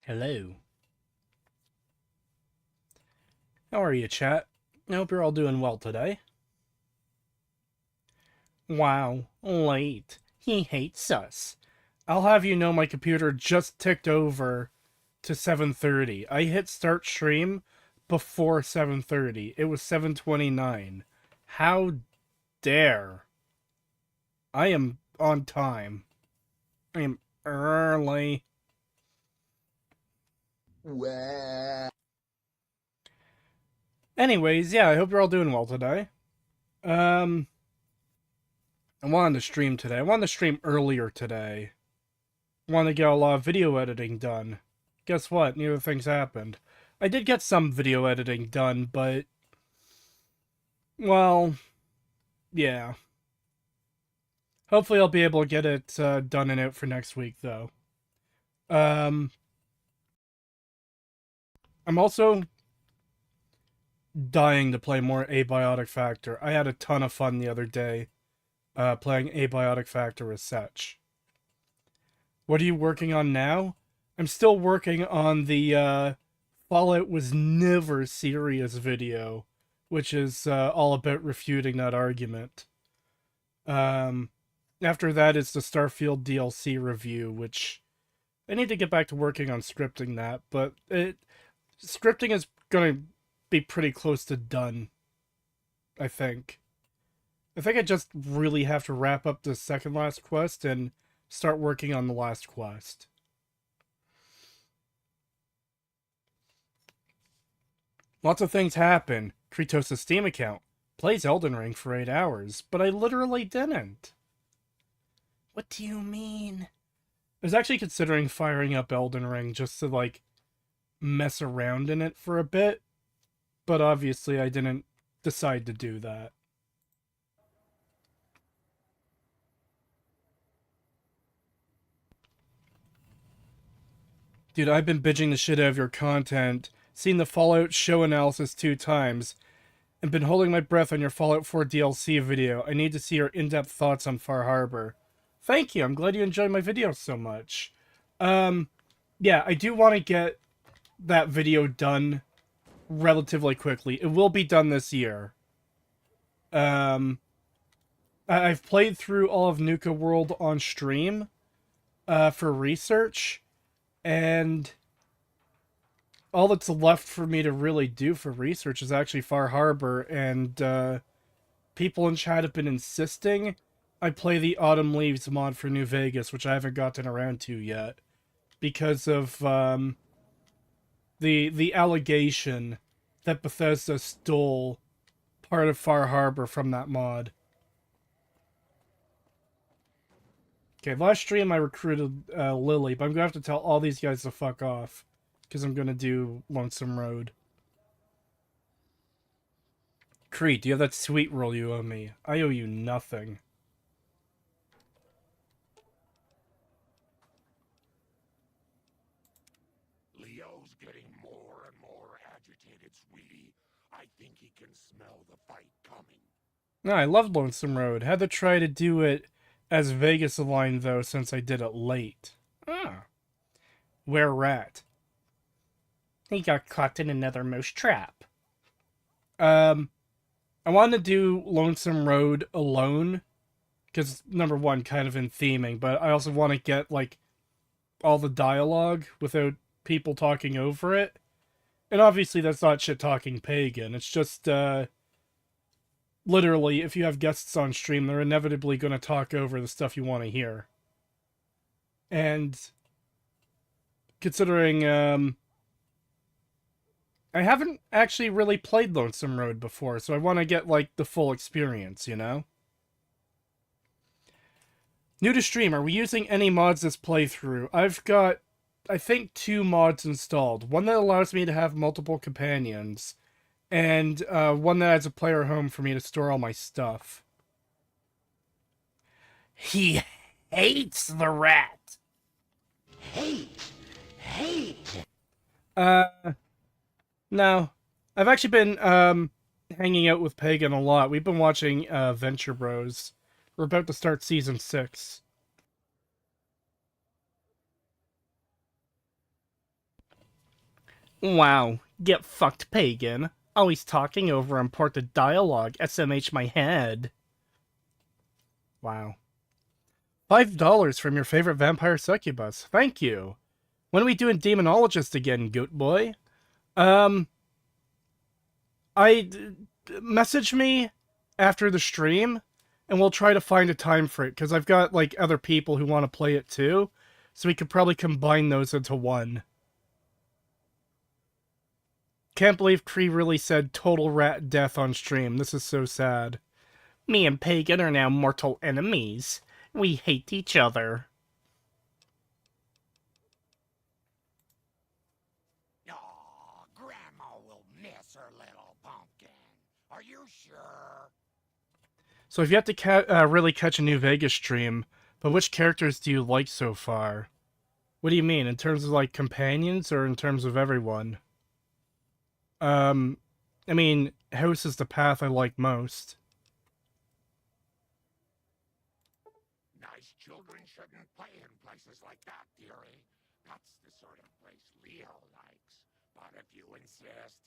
Hello. How are you, chat? I hope you're all doing well today. Wow, late. He hates us. I'll have you know my computer just ticked over to 7:30. I hit start stream before 7:30. It was 7:29. How dare. I am on time. I am early. Anyways, yeah, I hope you're all doing well today. Um, I wanted to stream today. I wanted to stream earlier today. Want to get a lot of video editing done. Guess what? Neither things happened. I did get some video editing done, but... well... yeah. Hopefully I'll be able to get it done and out for next week, though. I'm also dying to play more Abiotic Factor. I had a ton of fun the other day playing Abiotic Factor with Setch. What are you working on now? I'm still working on the Fallout was never serious video, which is all about refuting that argument. After that is the Starfield DLC review, which I need to get back to working on scripting that, but scripting is going to be pretty close to done, I think. I think I just really have to wrap up the second last quest and start working on the last quest. Lots of things happen. Kratos' Steam account. Plays Elden Ring for 8 hours, but I literally didn't. What do you mean? I was actually considering firing up Elden Ring just to, like, mess around in it for a bit, but obviously I didn't decide to do that. Dude, I've been binging the shit out of your content, seen the Fallout show analysis 2 times, and been holding my breath on your Fallout 4 DLC video. I need to see your in-depth thoughts on Far Harbor. Thank you, I'm glad you enjoyed my videos so much. Yeah, I do want to get that video done relatively quickly. It will be done this year. I've played through all of Nuka World on stream for research, and all that's left for me to really do for research is actually Far Harbor, and people in chat have been insisting I play the Autumn Leaves mod for New Vegas, which I haven't gotten around to yet, because of the allegation that Bethesda stole part of Far Harbor from that mod. Okay, last stream I recruited Lily, but I'm gonna have to tell all these guys to fuck off, because I'm gonna do Lonesome Road. Creed, do you have that sweet roll you owe me? I owe you nothing. Leo's getting more and more agitated, sweetie. I think he can smell the fight coming. No, I love Lonesome Road. Had to try to do it as Vegas aligned, though, since I did it late. Ah. Where rat? He got caught in another mouse trap. I wanted to do Lonesome Road alone, because, number one, kind of in theming, but I also want to get, like, all the dialogue without people talking over it. And obviously that's not shit-talking pagan, it's just, literally, if you have guests on stream, they're inevitably going to talk over the stuff you want to hear. And considering, I haven't actually really played Lonesome Road before, so I want to get, like, the full experience, you know? New to stream, are we using any mods this playthrough? I've got, I think, 2 mods installed. One that allows me to have multiple companions, and one that adds a player home for me to store all my stuff. He hates the rat! Hate! No. I've actually been, hanging out with Pagan a lot. We've been watching, Venture Bros. We're about to start Season 6. Wow, get fucked, pagan. Always talking over imported dialogue. SMH my head. Wow. $5 from your favorite vampire succubus. Thank you. When are we doing Demonologist again, goat boy? Um, message me after the stream, and we'll try to find a time for it, because I've got, like, other people who want to play it too, so we could probably combine those into one. Can't believe Kree really said total rat death on stream. This is so sad. Me and Pagan are now mortal enemies. We hate each other. Oh, Grandma will miss her little pumpkin. Are you sure? So I've yet to really catch a New Vegas stream, but which characters do you like so far? What do you mean, in terms of, like, companions, or in terms of everyone? I mean, House is the path I like most. Nice children shouldn't play in places like that, dearie. That's the sort of place Leo likes. But if you insist...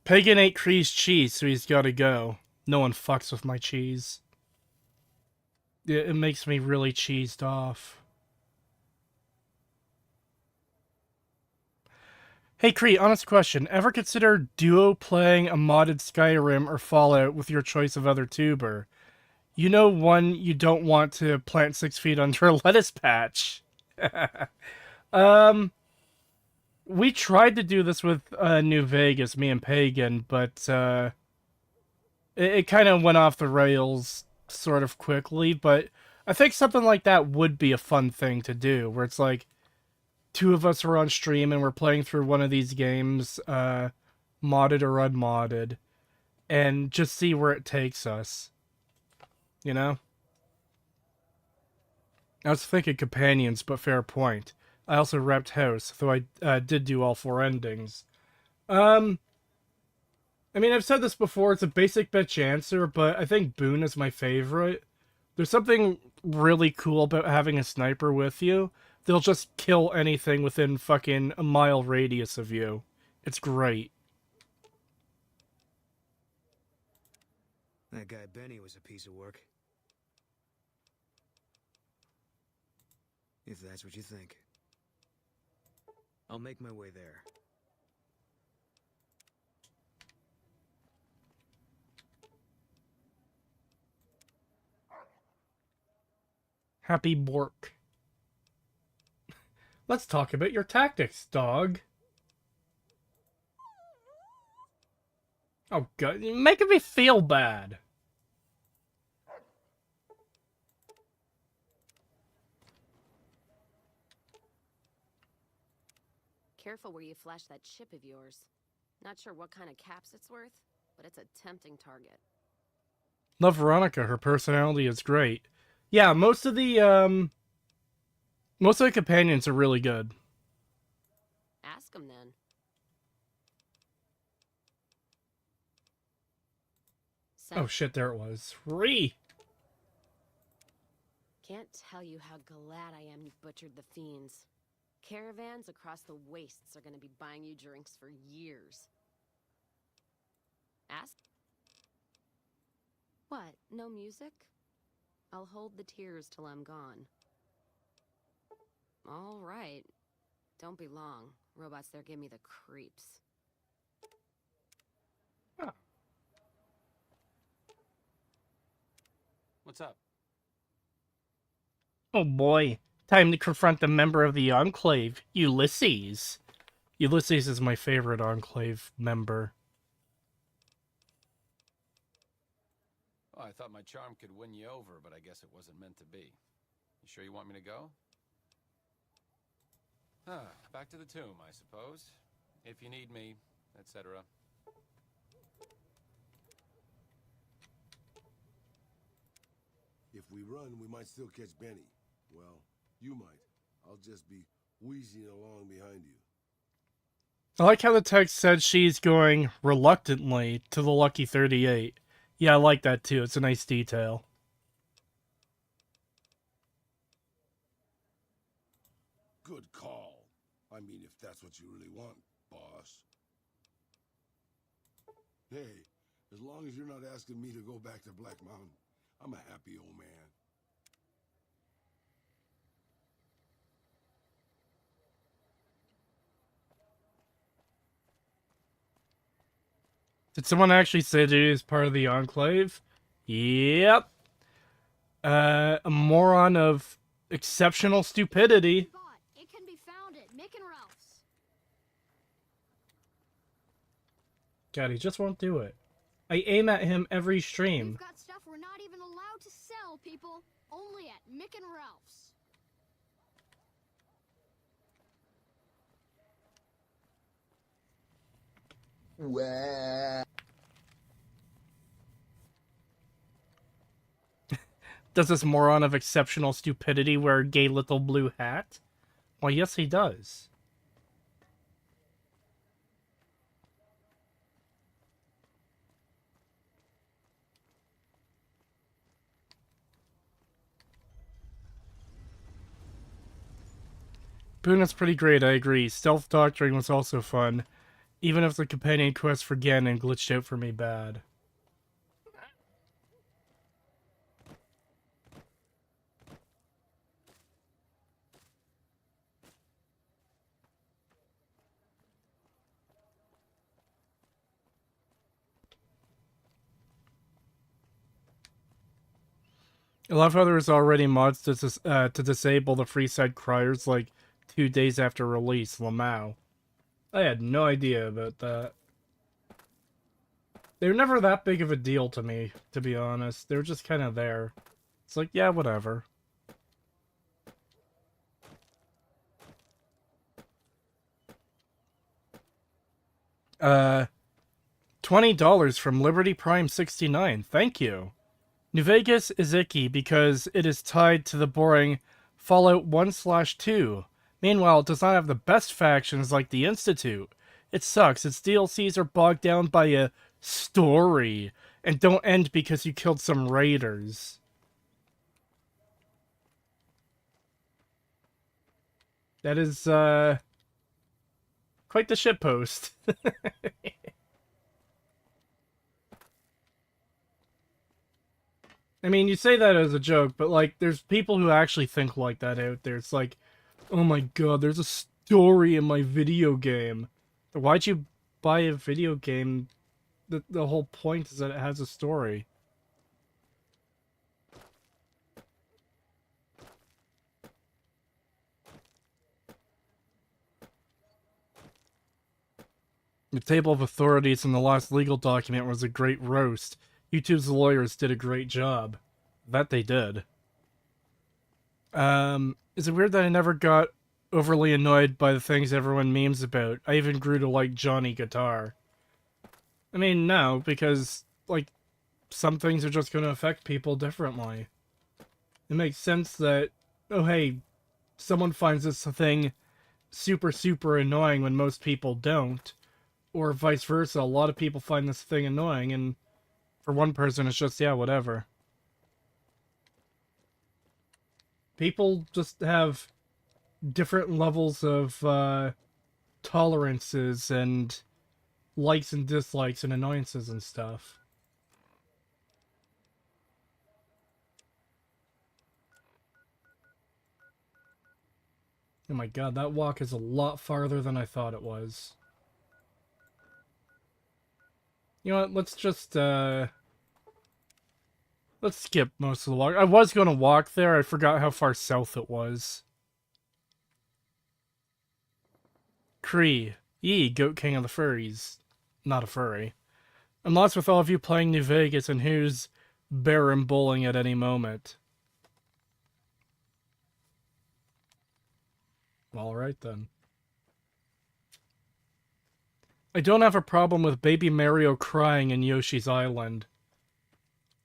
Pagan ate Kree's cheese, so he's gotta go. No one fucks with my cheese. It makes me really cheesed off. Hey Kree, honest question. Ever consider duo playing a modded Skyrim or Fallout with your choice of other tuber? You know one you don't want to plant 6 feet under a lettuce patch. We tried to do this with New Vegas, me and Pagan, but it kind of went off the rails sort of quickly. But I think something like that would be a fun thing to do, where it's like two of us are on stream and we're playing through one of these games, modded or unmodded, and just see where it takes us. You know? I was thinking companions, but fair point. I also repped House, though I did do all 4 endings. I mean, I've said this before, it's a basic bitch answer, but I think Boone is my favorite. There's something really cool about having a sniper with you. They'll just kill anything within fucking a mile radius of you. It's great. That guy Benny was a piece of work. If that's what you think. I'll make my way there. Happy Bork. Let's talk about your tactics, dog. Oh god, you're making me feel bad. Careful where you flash that chip of yours. Not sure what kind of caps it's worth, but it's a tempting target. Love Veronica, her personality is great. Yeah, most of the companions are really good. Ask him then. Oh shit, there it was. 3! Can't tell you how glad I am you butchered the fiends. Caravans across the wastes are gonna be buying you drinks for years. Ask? What, no music? I'll hold the tears till I'm gone. All right. Don't be long. Robots there give me the creeps. Oh. What's up? Oh boy. Time to confront the member of the Enclave, Ulysses. Ulysses is my favorite Enclave member. Oh, I thought my charm could win you over, but I guess it wasn't meant to be. You sure you want me to go? Back to the tomb, I suppose. If you need me, etc. If we run, we might still catch Benny. Well, you might. I'll just be wheezing along behind you. I like how the text said she's going reluctantly to the Lucky 38. Yeah, I like that too. It's a nice detail. Hey, as long as you're not asking me to go back to Black Mountain, I'm a happy old man. Did someone actually say that he is part of the Enclave? Yep. A moron of exceptional stupidity. It can be found at Mick and Ralph's. God, he just won't do it. I aim at him every stream. We've got stuff we're not even allowed to sell, people. Only at Mick and Ralph's. Does this moron of exceptional stupidity wear a gay little blue hat? Well, yes, he does. Boone is pretty great, I agree. Stealth Doctoring was also fun, even if the companion quest for Ganon glitched out for me bad. I love how there's already mods to disable the Freeside Criers like 2 days after release, Lamau. I had no idea about that. They were never that big of a deal to me, to be honest. They were just kind of there. It's like, yeah, whatever. $20 from Liberty Prime 69. Thank you. New Vegas is icky because it is tied to the boring Fallout 1/2. Meanwhile, it does not have the best factions like the Institute. It sucks. Its DLCs are bogged down by a story and don't end because you killed some raiders. That is, quite the shitpost. I mean, you say that as a joke, but, like, there's people who actually think like that out there. It's like, oh my god, there's a story in my video game. Why'd you buy a video game? The whole point is that it has a story. The table of authorities in the last legal document was a great roast. YouTube's lawyers did a great job. That they did. Is it weird that I never got overly annoyed by the things everyone memes about? I even grew to like Johnny Guitar. I mean, no, because, like, some things are just going to affect people differently. It makes sense that, oh hey, someone finds this thing super, super annoying when most people don't. Or vice versa, a lot of people find this thing annoying, and for one person it's just, yeah, whatever. People just have different levels of tolerances and likes and dislikes and annoyances and stuff. Oh my god, that walk is a lot farther than I thought it was. You know what, let's just, let's skip most of the walk. I was going to walk there, I forgot how far south it was. Kree. Yee, Goat King of the Furries. Not a furry. I'm lost with all of you playing New Vegas and who's barren bowling at any moment. Alright then. I don't have a problem with Baby Mario crying in Yoshi's Island.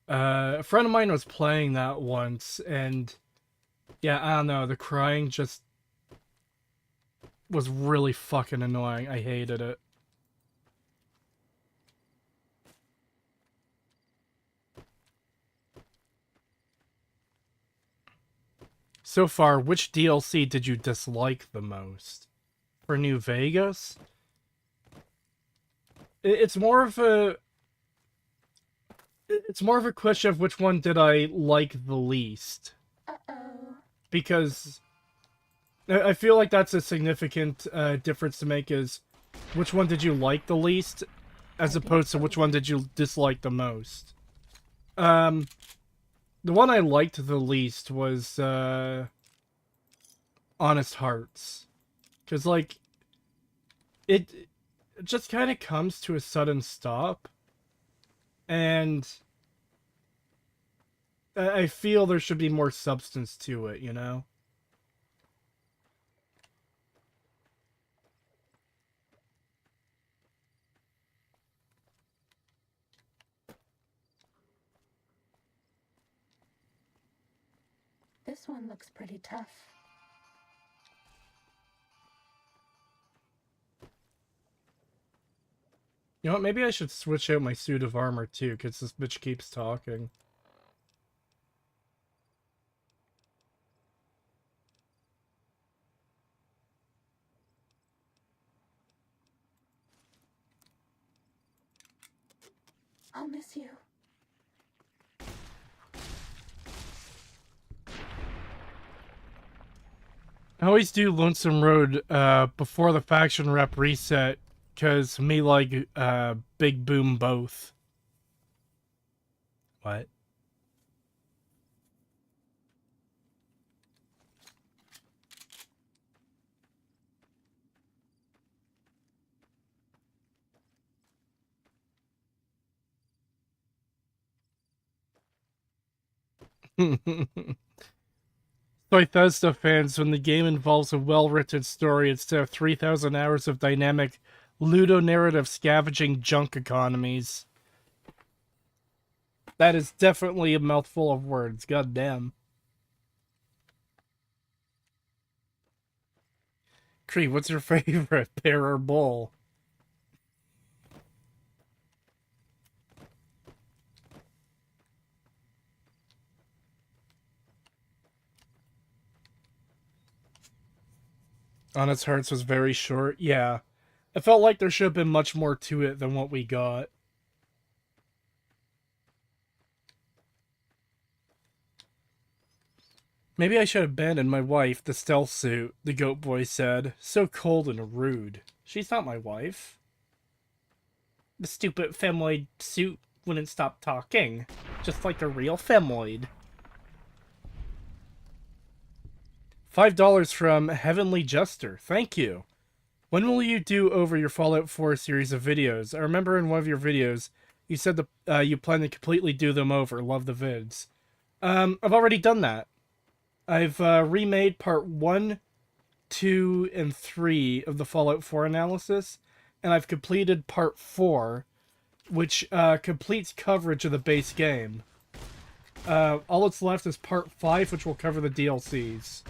A friend of mine was playing that once, and yeah, I don't know, the crying just was really fucking annoying. I hated it. So far, which DLC did you dislike the most? For New Vegas? It's more of a It's more of a question of which one did I like the least. Because I feel like that's a significant difference to make, is which one did you like the least, as opposed to which one did you dislike the most. The one I liked the least was Honest Hearts. Because, like, it just kind of comes to a sudden stop. And I feel there should be more substance to it, you know? This one looks pretty tough. You know what, maybe I should switch out my suit of armor too, because this bitch keeps talking. I'll miss you. I always do Lonesome Road before the faction rep reset, because me like Big Boom both. What? Bethesda fans, when the game involves a well-written story instead of 3,000 hours of dynamic ludonarrative scavenging junk economies. That is definitely a mouthful of words, goddamn. Cree, what's your favorite, pear or bowl? Honest Hearts was very short, yeah. It felt like there should have been much more to it than what we got. Maybe I should abandon my wife, the stealth suit, the goat boy said. So cold and rude. She's not my wife. The stupid femoid suit wouldn't stop talking. Just like a real femoid. $5 from Heavenly Jester. Thank you. When will you do over your Fallout 4 series of videos? I remember in one of your videos, you said you plan to completely do them over. Love the vids. I've already done that. I've remade part 1, 2, and 3 of the Fallout 4 analysis, and I've completed part 4, which completes coverage of the base game. All that's left is part 5, which will cover the DLCs.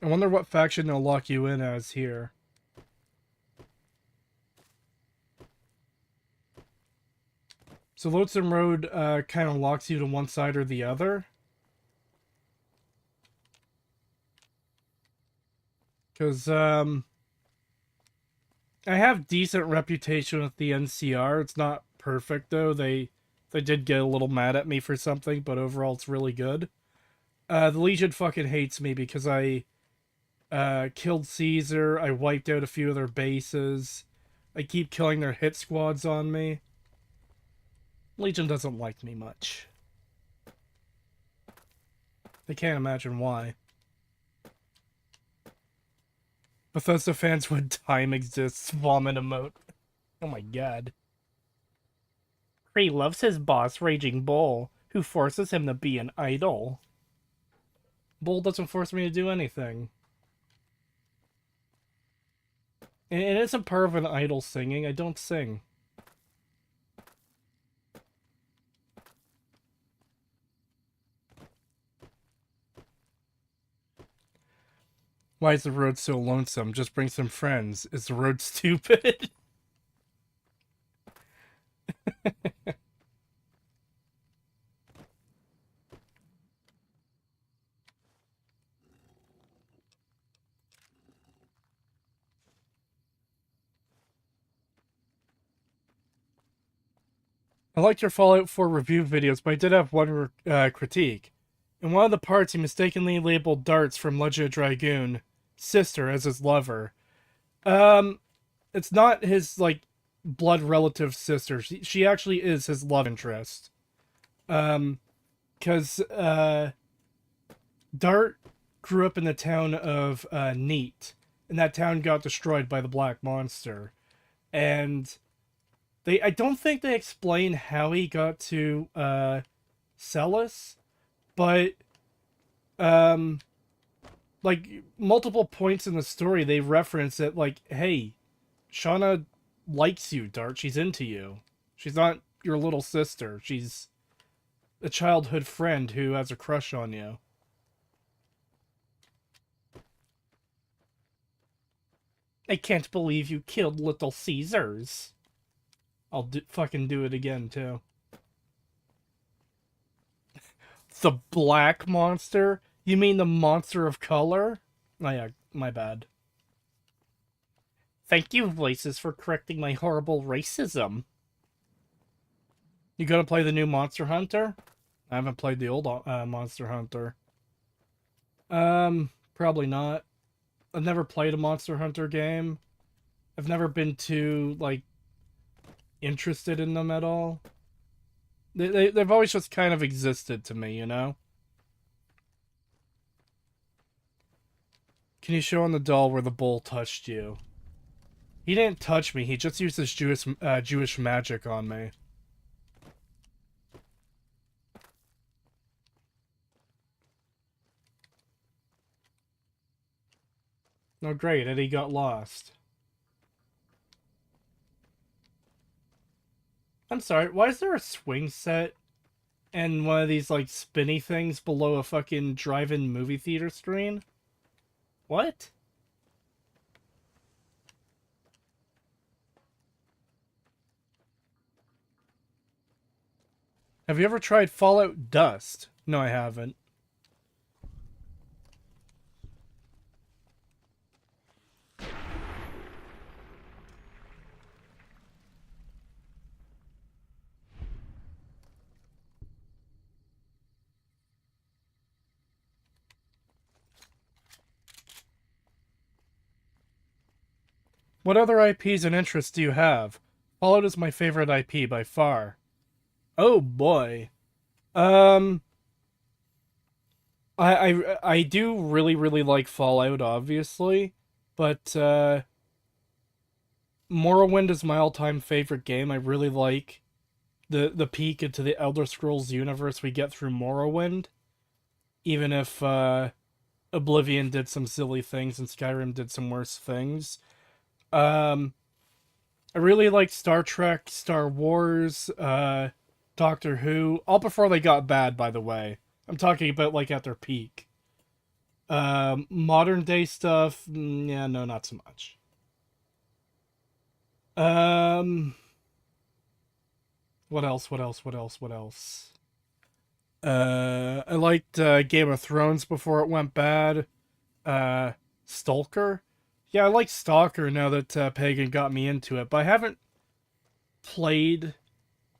I wonder what faction they'll lock you in as here. So Lonesome Road kind of locks you to one side or the other. Because I have decent reputation with the NCR. It's not perfect though. They did get a little mad at me for something, but overall it's really good. The Legion fucking hates me because I killed Caesar. I wiped out a few of their bases. I keep killing their hit squads on me. Legion doesn't like me much. I can't imagine why. Bethesda fans when time exists, vomit emote. Oh my god. Cree loves his boss, Raging Bull, who forces him to be an idol. Bull doesn't force me to do anything. And it isn't part of an idol singing. I don't sing. Why is the road so lonesome? Just bring some friends. Is the road stupid? I liked your Fallout 4 review videos, but I did have one critique. In one of the parts, he mistakenly labeled Darts from Legend of Dragoon sister as his lover. It's not his, like, blood relative sister. She actually is his love interest. Because, Dart grew up in the town of, Neat, and that town got destroyed by the Black Monster. And I don't think they explain how he got to, Celis, but, like, multiple points in the story, they reference it, like, hey, Shauna likes you, Dart. She's into you. She's not your little sister. She's a childhood friend who has a crush on you. I can't believe you killed Little Caesars. I'll fucking do it again, too. The black monster? You mean the monster of color? Oh yeah, my bad. Thank you, Voices, for correcting my horrible racism. You gonna play the new Monster Hunter? I haven't played the old Monster Hunter. Probably not. I've never played a Monster Hunter game. I've never been too, like, interested in them at all. They've always just kind of existed to me, you know? Can you show on the doll where the bull touched you? He didn't touch me, he just used his Jewish magic on me. Oh great, Eddie got lost. I'm sorry, why is there a swing set and one of these, like, spinny things below a fucking drive-in movie theater screen? What? Have you ever tried Fallout Dust? No, I haven't. What other IPs and interests do you have? Fallout is my favorite IP by far. Oh boy. I do really like Fallout, obviously, but Morrowind is my all-time favorite game. I really like the peek into the Elder Scrolls universe we get through Morrowind, even if Oblivion did some silly things and Skyrim did some worse things. I really like Star Trek, Star Wars, Doctor Who, all before they got bad, by the way. I'm talking about, like, at their peak. Modern day stuff, yeah, no, not so much. What else? I liked Game of Thrones before it went bad. Stalker? Yeah, I like Stalker now that Pagan got me into it, but I haven't played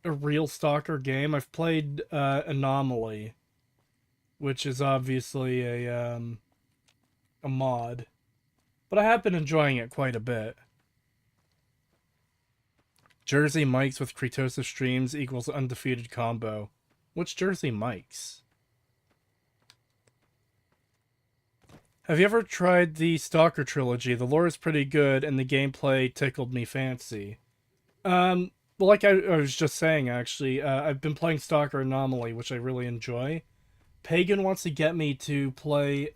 a real Stalker game. I've played Anomaly, which is obviously a mod, but I have been enjoying it quite a bit. Jersey Mike's with Kratosis streams equals undefeated combo. Which Jersey Mike's? Have you ever tried the Stalker trilogy? The lore is pretty good, and the gameplay tickled me fancy. Well, like I was just saying, actually, I've been playing Stalker Anomaly, which I really enjoy. Pagan wants to get me to play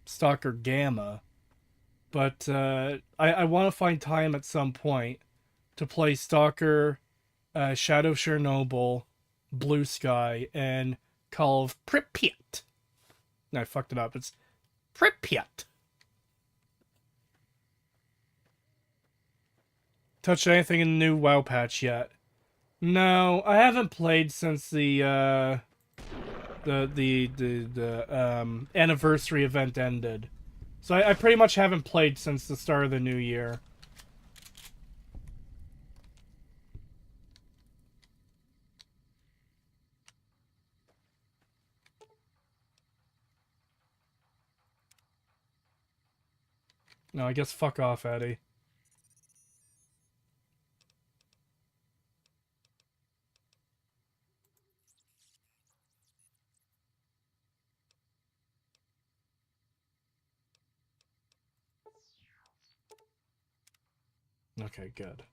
Stalker Gamma, but I want to find time at some point to play Stalker, Shadow Chernobyl, Blue Sky, and Call of Pripyat. No, I fucked it up. It's Pripyat. Touched anything in the new WoW patch yet? No, I haven't played since the anniversary event ended. So I pretty much haven't played since the start of the new year. No, I guess fuck off, Eddie. Okay, good.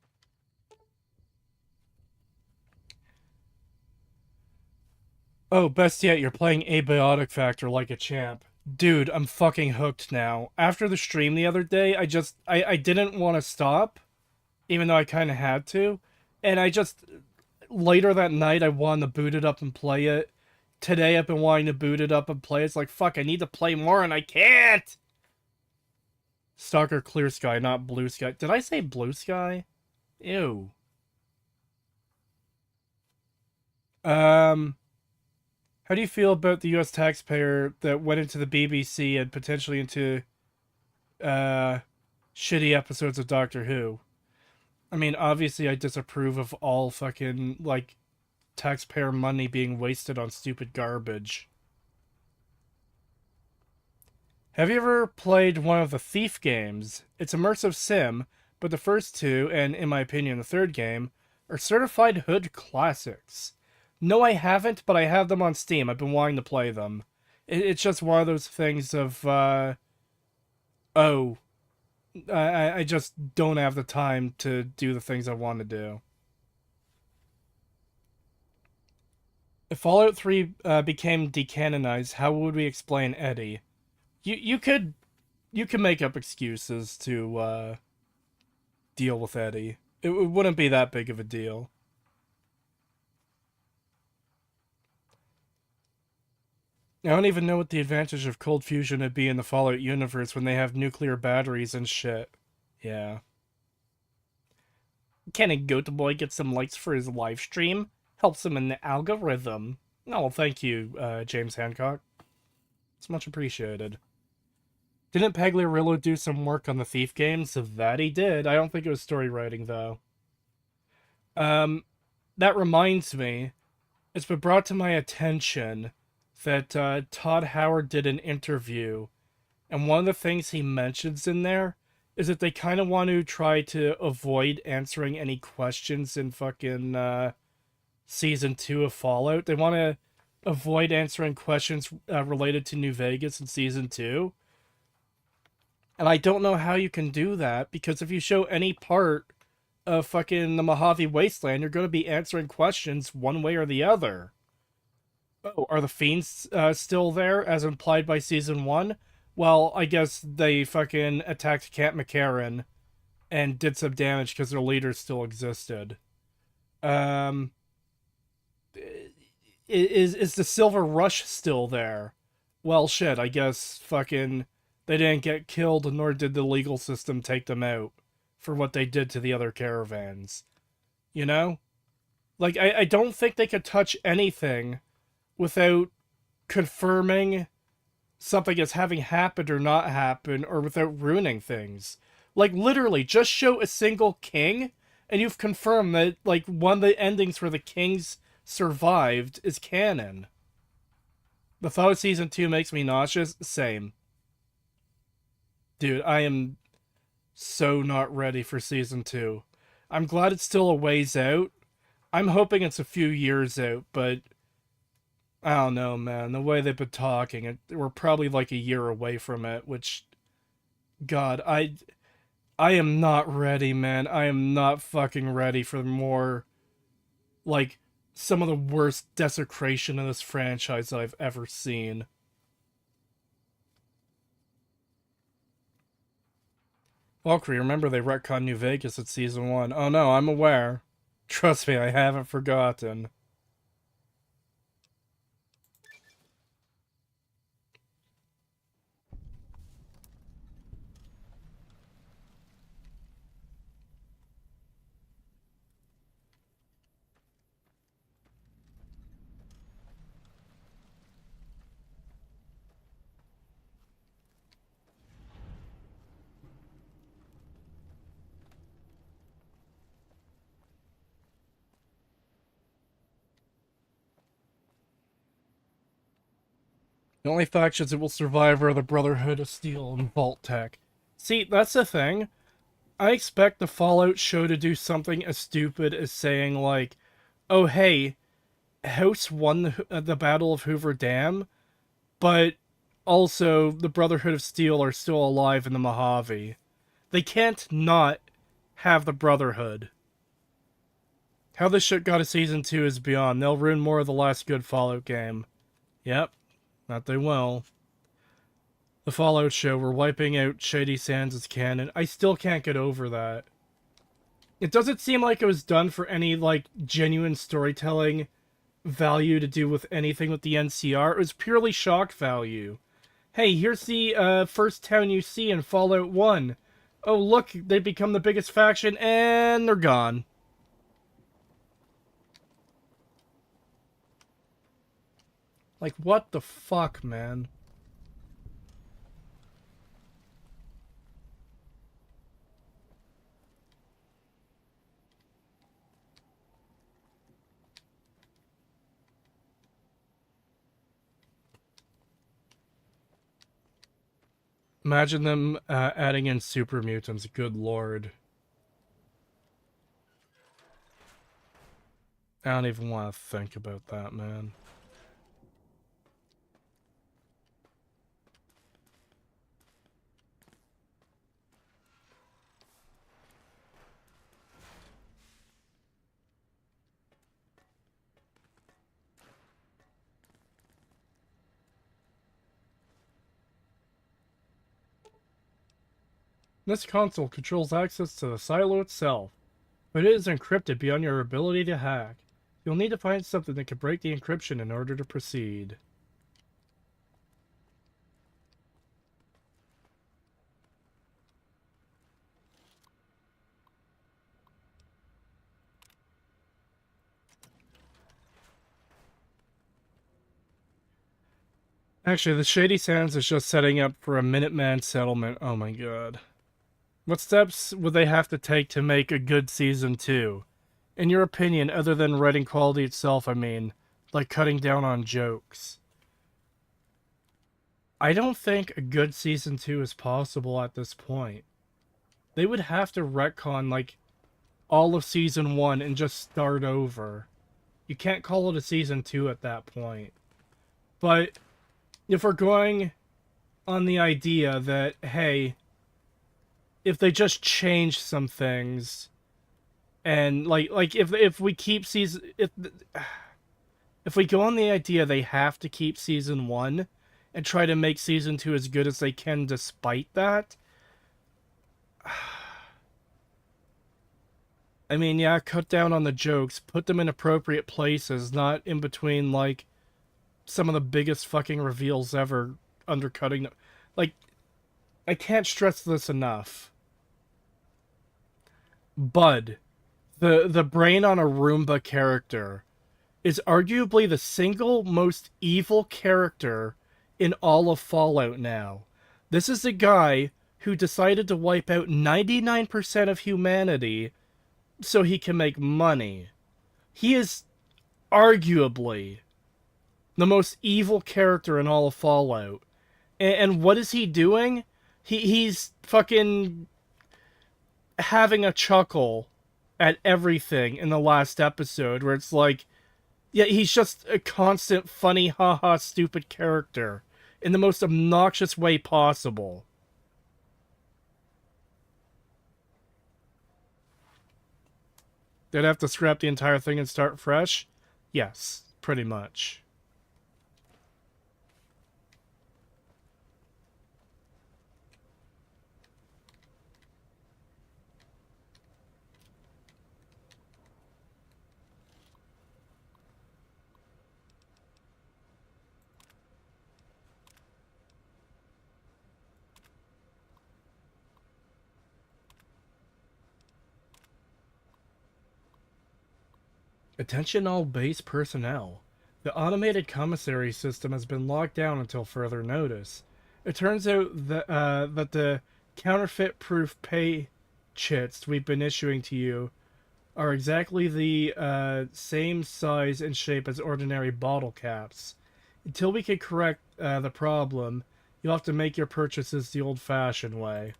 Oh, best yet, you're playing Abiotic Factor like a champ. Dude, I'm fucking hooked now. After the stream the other day, I didn't want to stop, even though I kind of had to. And later that night, I wanted to boot it up and play it. Today, I've been wanting to boot it up and play it. It's like, fuck, I need to play more and I can't! Stalker Clear Sky, not Blue Sky. Did I say Blue Sky? Ew. Um... How do you feel about the U.S. taxpayer that went into the BBC and potentially into shitty episodes of Doctor Who? I mean, obviously, I disapprove of all fucking like taxpayer money being wasted on stupid garbage. Have you ever played one of the Thief games? It's immersive sim, but the first two, and in my opinion, the third game, are certified hood classics. No, I haven't, but I have them on Steam. I've been wanting to play them. It's just one of those things of, oh, I just don't have the time to do the things I want to do. If Fallout 3 became decanonized, how would we explain Eddie? You could make up excuses to deal with Eddie. It wouldn't be that big of a deal. I don't even know what the advantage of cold fusion would be in the Fallout universe when they have nuclear batteries and shit. Yeah. Can a goat boy get some likes for his live stream? Helps him in the algorithm. Oh, thank you, James Hancock. It's much appreciated. Didn't Pagliarillo do some work on the Thief games? That he did. I don't think it was story writing, though. That reminds me, it's been brought to my attention that Todd Howard did an interview, and one of the things he mentions in there is that they kind of want to try to avoid answering any questions in fucking season 2 of Fallout. They want to avoid answering questions related to New Vegas in season 2. And I don't know how you can do that, because if you show any part of fucking the Mojave Wasteland, you're going to be answering questions one way or the other. Oh, are the Fiends still there, as implied by Season 1? Well, I guess they fucking attacked Camp McCarran and did some damage because their leader still existed. Is the Silver Rush still there? Well, shit, I guess fucking they didn't get killed, nor did the legal system take them out for what they did to the other caravans. You know? Like, I don't think they could touch anything without confirming something as having happened or not happened, or without ruining things. Like, literally, just show a single king, and you've confirmed that, like, one of the endings where the kings survived is canon. The thought of Season 2 makes me nauseous. Same. Dude, I am so not ready for Season 2. I'm glad it's still a ways out. I'm hoping it's a few years out, but I don't know, man. The way they've been talking, we're probably like a year away from it, which, God, I am not ready, man. I am not fucking ready for more, like, some of the worst desecration of this franchise that I've ever seen. Valkyrie, remember they retconned New Vegas at Season 1. Oh no, I'm aware. Trust me, I haven't forgotten. The only factions that will survive are the Brotherhood of Steel and Vault Tech. See, that's the thing. I expect the Fallout show to do something as stupid as saying, like, oh, hey, House won the Battle of Hoover Dam, but also the Brotherhood of Steel are still alive in the Mojave. They can't not have the Brotherhood. How this shit got a Season 2 is beyond. They'll ruin more of the last good Fallout game. Yep, that they will. The Fallout show, we're wiping out Shady Sands as canon. I still can't get over that. It doesn't seem like it was done for any, like, genuine storytelling value to do with anything with the NCR. It was purely shock value. Hey, here's the first town you see in Fallout 1. Oh, look, they become the biggest faction, and they're gone. Like, what the fuck, man? Imagine them adding in super mutants. Good lord. I don't even want to think about that, man. This console controls access to the silo itself, but it is encrypted beyond your ability to hack. You'll need to find something that can break the encryption in order to proceed. Actually, the Shady Sands is just setting up for a Minuteman settlement. Oh my god. What steps would they have to take to make a good Season 2? In your opinion, other than writing quality itself, I mean, like cutting down on jokes. I don't think a good Season 2 is possible at this point. They would have to retcon, like, all of Season 1 and just start over. You can't call it a Season 2 at that point. But if we're going on the idea that, hey, if they just change some things, and like if we keep season if we go on the idea they have to keep Season 1 and try to make Season 2 as good as they can despite that, I mean, yeah, cut down on the jokes, put them in appropriate places, not in between, like, some of the biggest fucking reveals ever, undercutting them. Like, I can't stress this enough. Bud, the brain on a Roomba character, is arguably the single most evil character in all of Fallout now. This is a guy who decided to wipe out 99% of humanity so he can make money. He is arguably the most evil character in all of Fallout. And what is he doing? He's fucking having a chuckle at everything in the last episode, where it's like, yeah, he's just a constant funny, haha, stupid character in the most obnoxious way possible. They'd have to scrap the entire thing and start fresh? Yes, pretty much. Attention all base personnel. The automated commissary system has been locked down until further notice. It turns out that, that the counterfeit-proof pay chits we've been issuing to you are exactly the same size and shape as ordinary bottle caps. Until we can correct the problem, you'll have to make your purchases the old-fashioned way.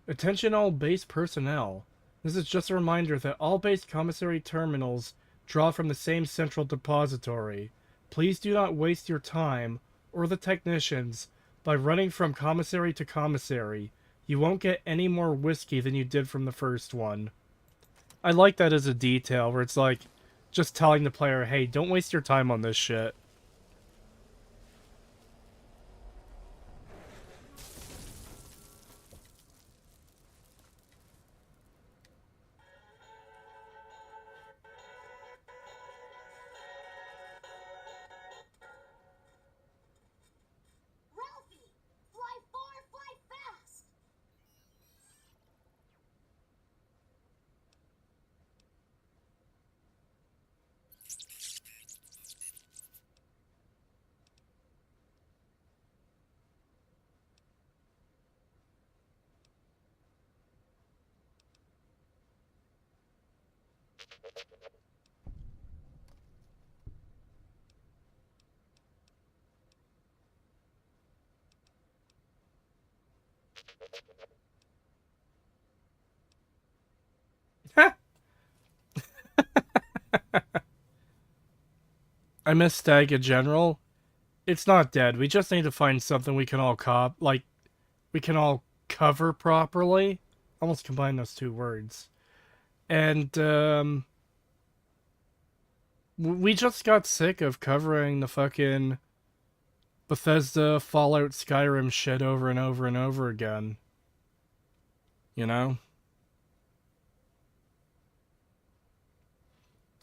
Attention all base personnel. This is just a reminder that all base commissary terminals draw from the same central depository. Please do not waste your time, or the technicians, by running from commissary to commissary. You won't get any more whiskey than you did from the first one. I like that as a detail, where it's like, just telling the player, hey, don't waste your time on this shit. Ralphie! Fly far, fly fast! I miss Stag in general. It's not dead. We just need to find something we can all we can all cover properly. Almost combine those two words. And we just got sick of covering the fucking Bethesda, Fallout, Skyrim shit over and over and over again. You know?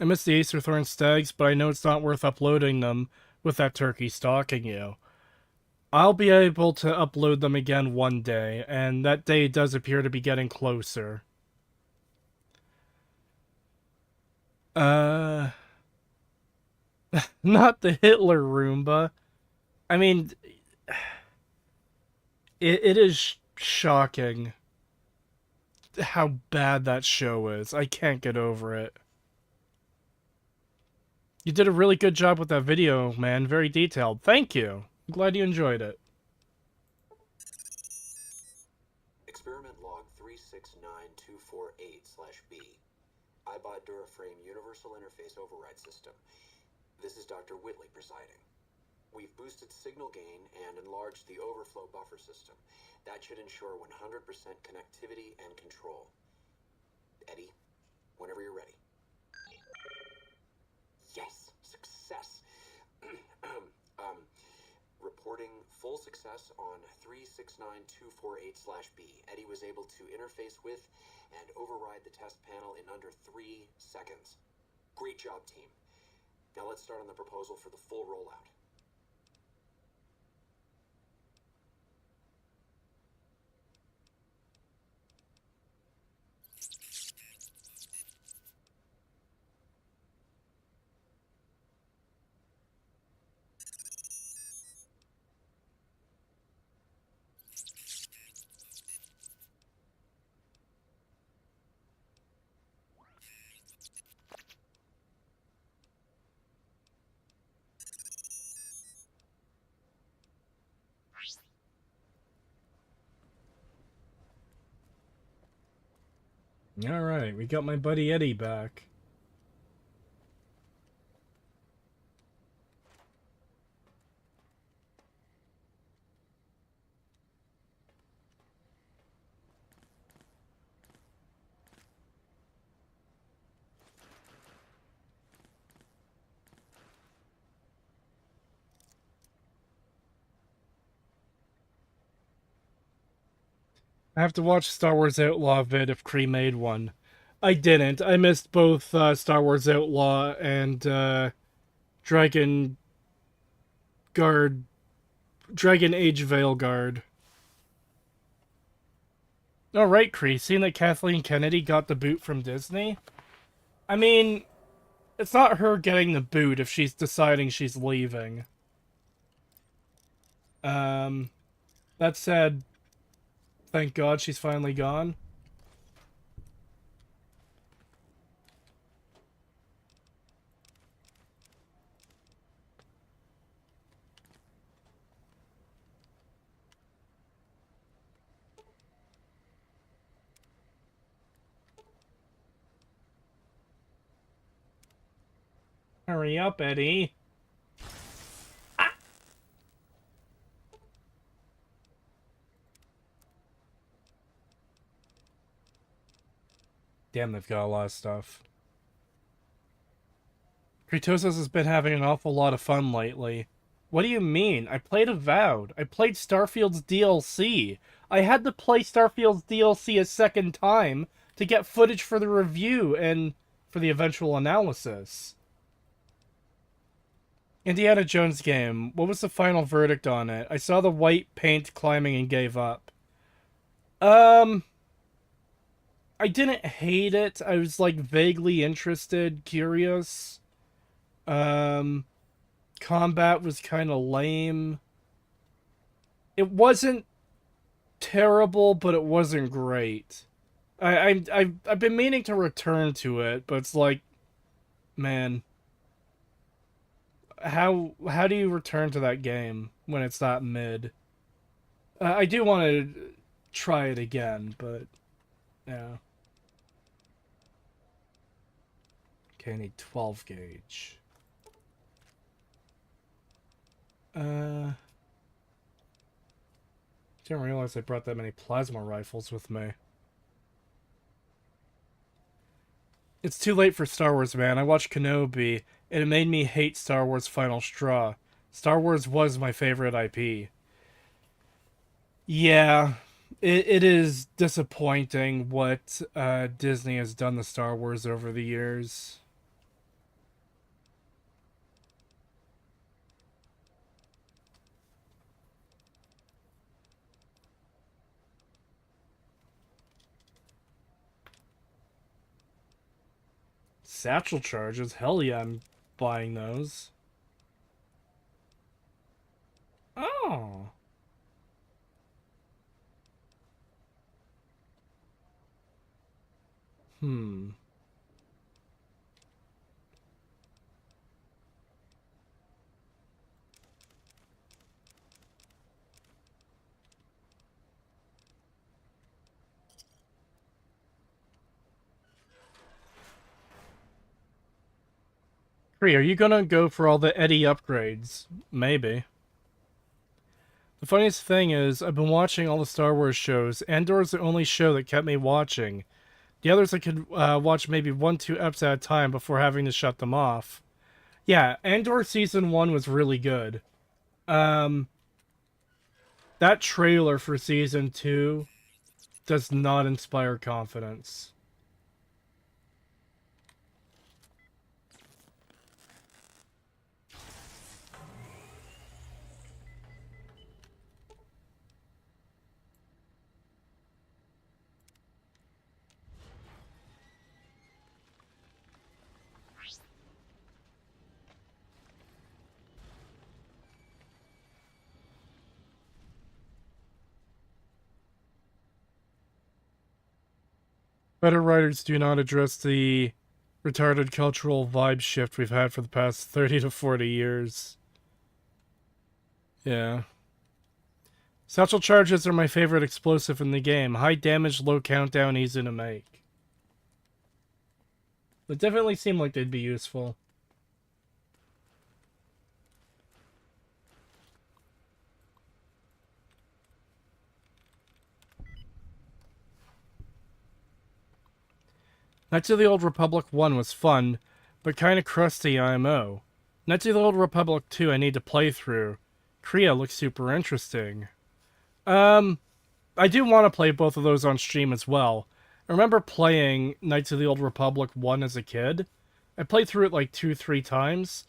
I miss the Acerthorn Stags, but I know it's not worth uploading them with that turkey stalking you. I'll be able to upload them again one day, and that day does appear to be getting closer. Not the Hitler Roomba. I mean, it is shocking how bad that show is. I can't get over it. You did a really good job with that video, man. Very detailed. Thank you. I'm glad you enjoyed it. Experiment log 369248/B. iBot Duraframe Universal Interface Override System. This is Dr. Whitley presiding. We've boosted signal gain and enlarged the overflow buffer system. That should ensure 100% connectivity and control. Eddie, whenever you're ready. Yes, success. Reporting full success on 369248/B. Eddie was able to interface with and override the test panel in under 3 seconds. Great job, team. Now let's start on the proposal for the full rollout. Alright, we got my buddy Eddie back. I have to watch Star Wars Outlaw vid if Kree made one. I didn't. I missed both Star Wars Outlaw and Dragon Guard, Dragon Age Veilguard. Alright, Kree, seeing that Kathleen Kennedy got the boot from Disney? I mean, it's not her getting the boot if she's deciding she's leaving. That said, thank God she's finally gone. Hurry up, Eddie. Ah! Damn, they've got a lot of stuff. Kratos has been having an awful lot of fun lately. What do you mean? I played Avowed. I played Starfield's DLC. I had to play Starfield's DLC a second time to get footage for the review and for the eventual analysis. Indiana Jones game. What was the final verdict on it? I saw the white paint climbing and gave up. I didn't hate it. I was like vaguely interested, curious. Combat was kind of lame. It wasn't terrible, but it wasn't great. I've been meaning to return to it, but it's like, man, how do you return to that game when it's that mid? I do want to try it again, but yeah. Okay, I need 12 gauge. Didn't realize I brought that many plasma rifles with me. It's too late for Star Wars, man. I watched Kenobi, and it made me hate Star Wars Final Straw. Star Wars was my favorite IP. Yeah, it is disappointing what Disney has done to Star Wars over the years. Satchel charges? Hell yeah, I'm buying those. Oh. Hmm. Are you gonna go for all the Eddie upgrades? Maybe. The funniest thing is, I've been watching all the Star Wars shows. Andor's the only show that kept me watching. The others I could watch maybe 1-2 eps at a time before having to shut them off. Yeah, Andor Season 1 was really good. That trailer for Season 2 does not inspire confidence. Better writers do not address the retarded cultural vibe shift we've had for the past 30 to 40 years. Yeah. Satchel charges are my favorite explosive in the game. High damage, low countdown, easy to make. They definitely seem like they'd be useful. Knights of the Old Republic 1 was fun, but kinda crusty IMO. Knights of the Old Republic 2 I need to play through. Kriya looks super interesting. I do want to play both of those on stream as well. I remember playing Knights of the Old Republic 1 as a kid. I played through it like 2-3 times.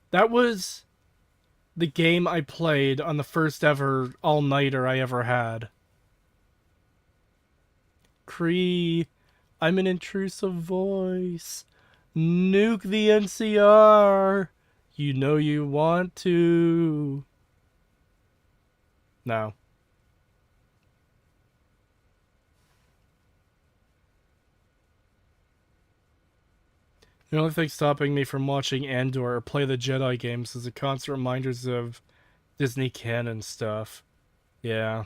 That was the game I played on the first ever all-nighter I ever had. Kree, I'm an intrusive voice. Nuke the NCR. You know you want to. No. The only thing stopping me from watching Andor or play the Jedi games is the constant reminders of Disney canon stuff. Yeah.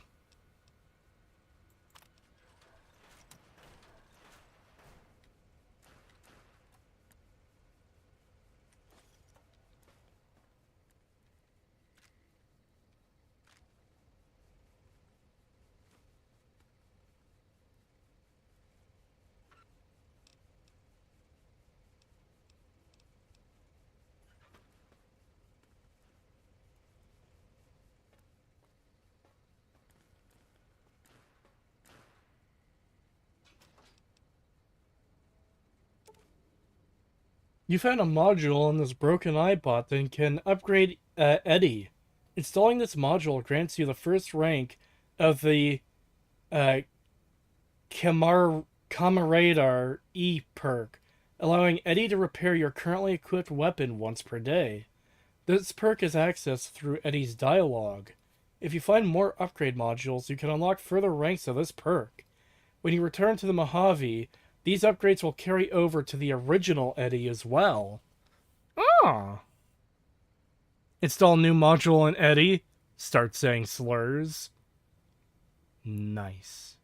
You found a module on this broken iBot that can upgrade Eddie. Installing this module grants you the first rank of the uh, Camaradar E perk, allowing Eddie to repair your currently equipped weapon once per day. This perk is accessed through Eddie's dialogue. If you find more upgrade modules, you can unlock further ranks of this perk. When you return to the Mojave, these upgrades will carry over to the original Eddie as well. Ah! Install new module in Eddie. Start saying slurs. Nice.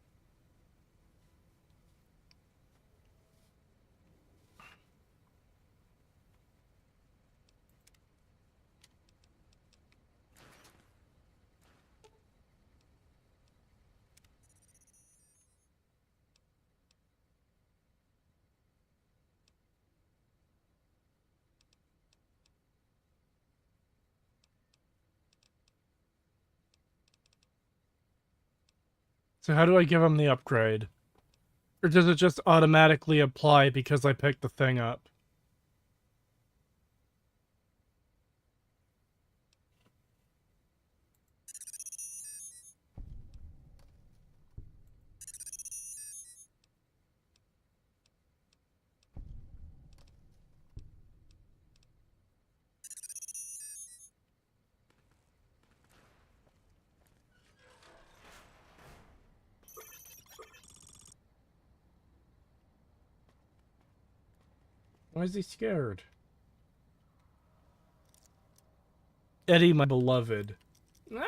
So how do I give him the upgrade? Or does it just automatically apply because I picked the thing up? Why is he scared? Eddie, my beloved. Ah.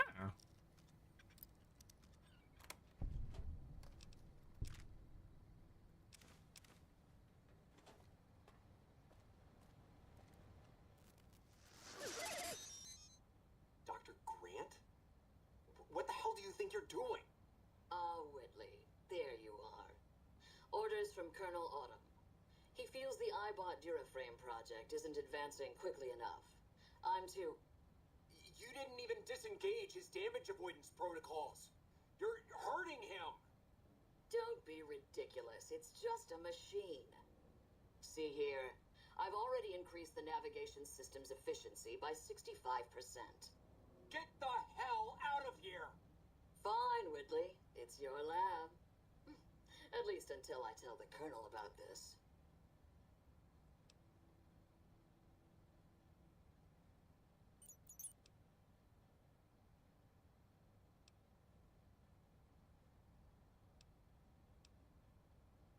Dr. Grant? What the hell do you think you're doing? Whitley, there you are. Orders from Colonel Autumn. He feels the iBot Duraframe project isn't advancing quickly enough. I'm to... You didn't even disengage his damage avoidance protocols. You're hurting him. Don't be ridiculous. It's just a machine. See here. I've already increased the navigation system's efficiency by 65%. Get the hell out of here! Fine, Whitley. It's your lab. At least until I tell the Colonel about this.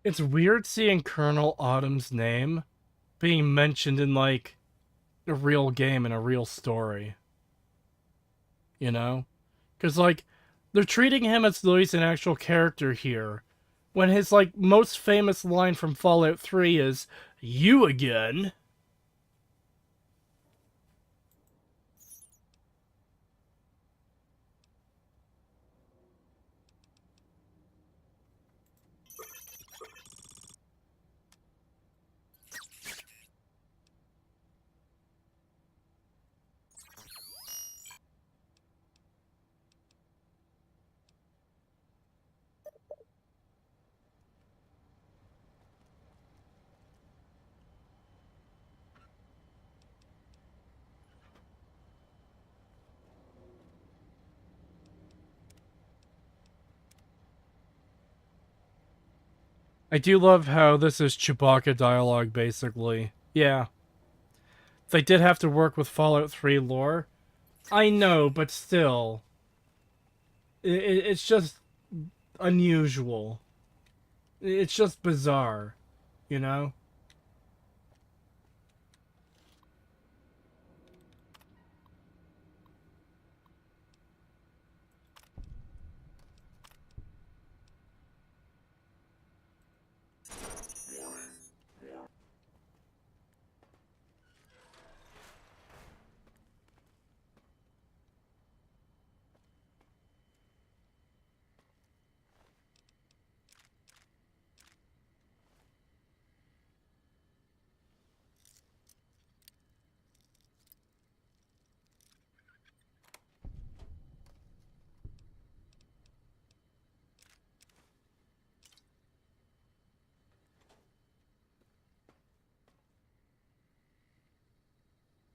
It's weird seeing Colonel Autumn's name being mentioned in, like, a real game and a real story. You know? Because, like, they're treating him as though he's an actual character here, when his, like, most famous line from Fallout 3 is, "You again?" I do love how this is Chewbacca dialogue, basically. Yeah. They did have to work with Fallout 3 lore. I know, but still. It's just unusual. It's just bizarre, you know?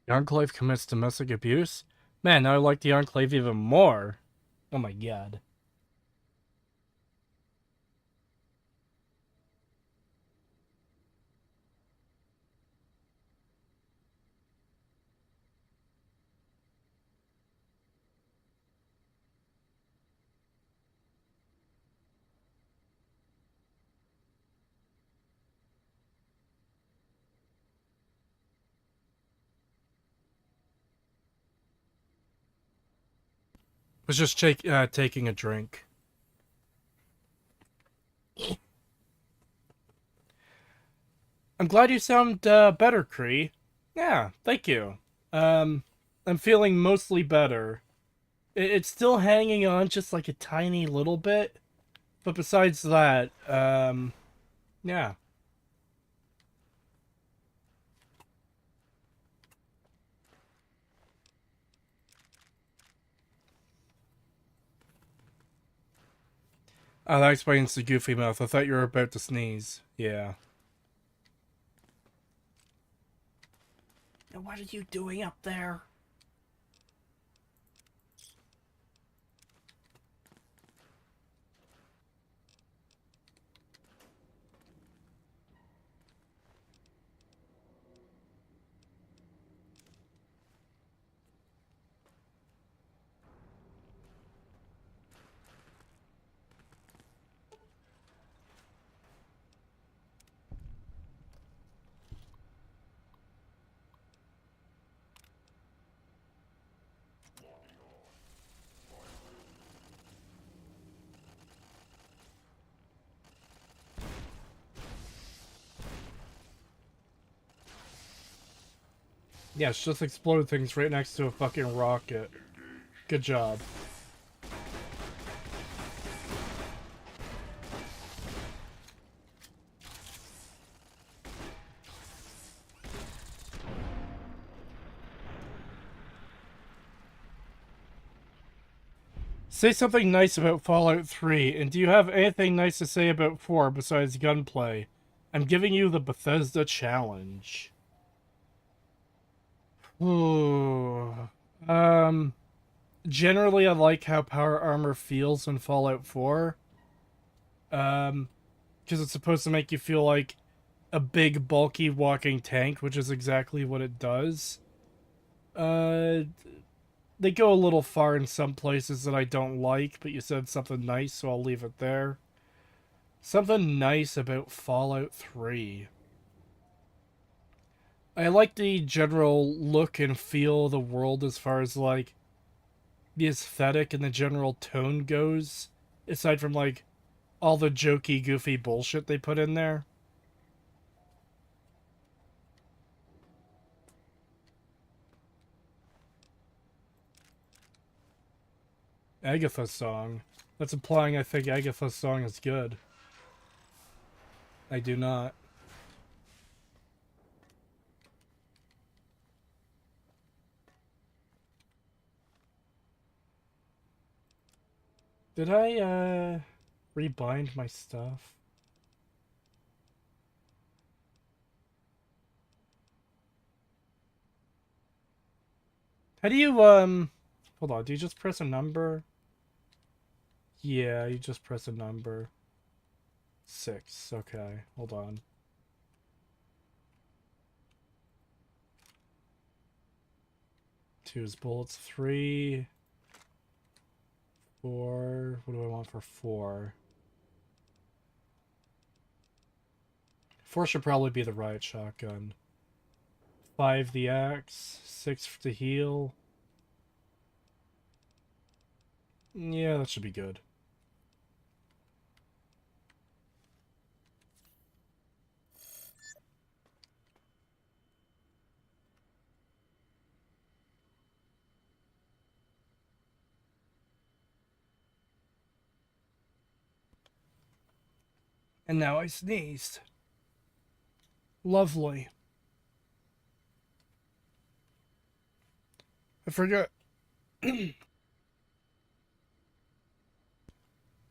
The Enclave commits domestic abuse? Man, now I like the Enclave even more. Oh my god. Was just taking a drink. I'm glad you sound better, Kree. Yeah, thank you. I'm feeling mostly better. It's still hanging on just like a tiny little bit, but besides that, yeah. Oh, that explains the goofy mouth. I thought you were about to sneeze. Yeah. Now what are you doing up there? Yes, just explode things right next to a fucking rocket. Good job. Say something nice about Fallout 3, and do you have anything nice to say about 4 besides gunplay? I'm giving you the Bethesda challenge. Ooh. Generally I like how power armor feels in Fallout 4. Because it's supposed to make you feel like a big, bulky walking tank, which is exactly what it does. They go a little far in some places that I don't like, but you said something nice, so I'll leave it there. Something nice about Fallout 3. I like the general look and feel of the world as far as, like, the aesthetic and the general tone goes, aside from, like, all the jokey, goofy bullshit they put in there. Agatha's song. That's implying I think Agatha's song is good. I do not. Did I, rebind my stuff? How do you, hold on, do you just press a number? Yeah, you just press a number. 6, okay, hold on. Two's bullets, 3, 4, what do I want for 4? 4 should probably be the riot shotgun. 5 the axe, 6 to heal. Yeah, that should be good. And now I sneezed. Lovely. I forgot.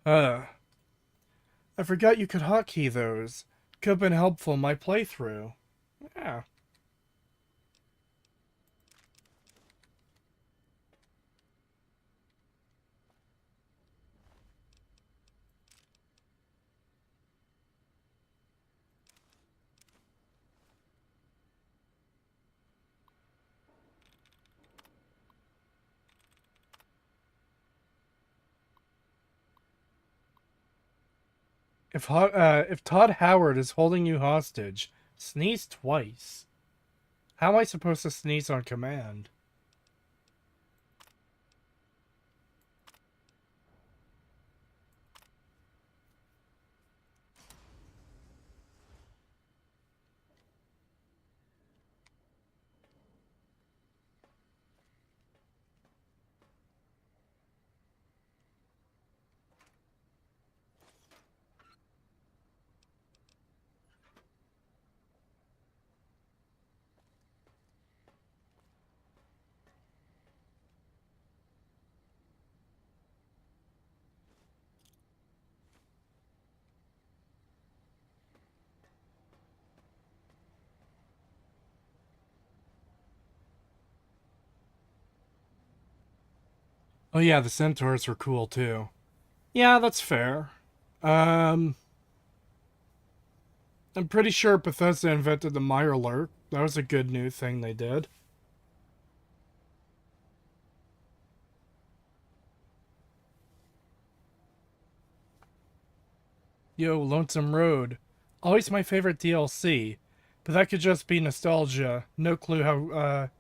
I forgot you could hotkey those. Could have been helpful in my playthrough. Yeah. If Todd Howard is holding you hostage, sneeze twice. How am I supposed to sneeze on command? Oh yeah, the centaurs were cool too. Yeah, that's fair. Um, I'm pretty sure Bethesda invented the Mirelurk. That was a good new thing they did. Yo, Lonesome Road. Always my favorite DLC. But that could just be nostalgia. No clue how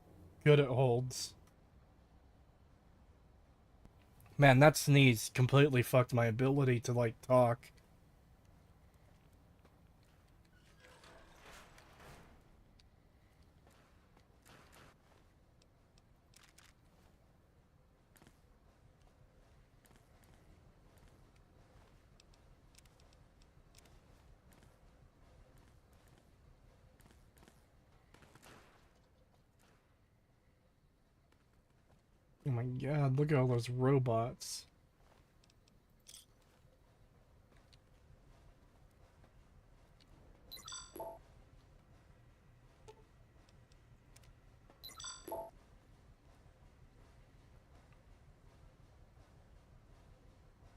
good it holds. Man, that sneeze completely fucked my ability to, like, talk. Oh my god, look at all those robots.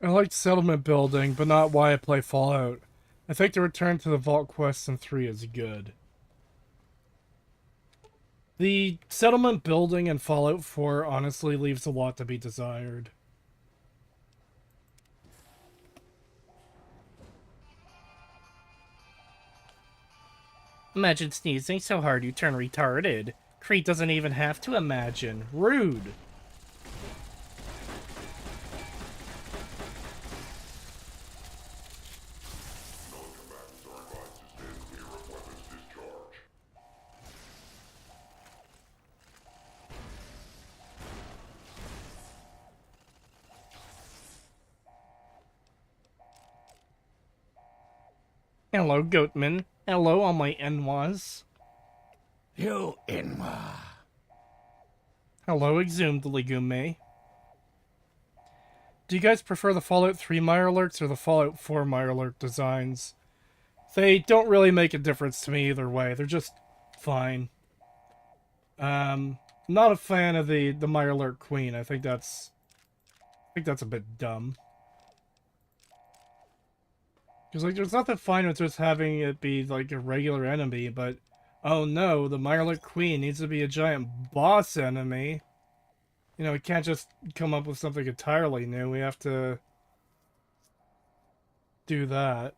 I liked settlement building, but not why I play Fallout. I think the return to the Vault Quest in 3 is good. The settlement building in Fallout 4 honestly leaves a lot to be desired. Imagine sneezing so hard you turn retarded. Crete doesn't even have to imagine. Rude. Hello, Goatman. Hello, all my Enwas. You Inma. Hello, Exhumed Legume. Do you guys prefer the Fallout 3 Mirelurks or the Fallout 4 Mirelurk designs? They don't really make a difference to me either way. They're just fine. Not a fan of the Mirelurk Queen. I think that's a bit dumb. Because, like, there's nothing fine with just having it be, like, a regular enemy, but... Oh no, the Mirelurk Queen needs to be a giant boss enemy. You know, we can't just come up with something entirely new. We have to... do that.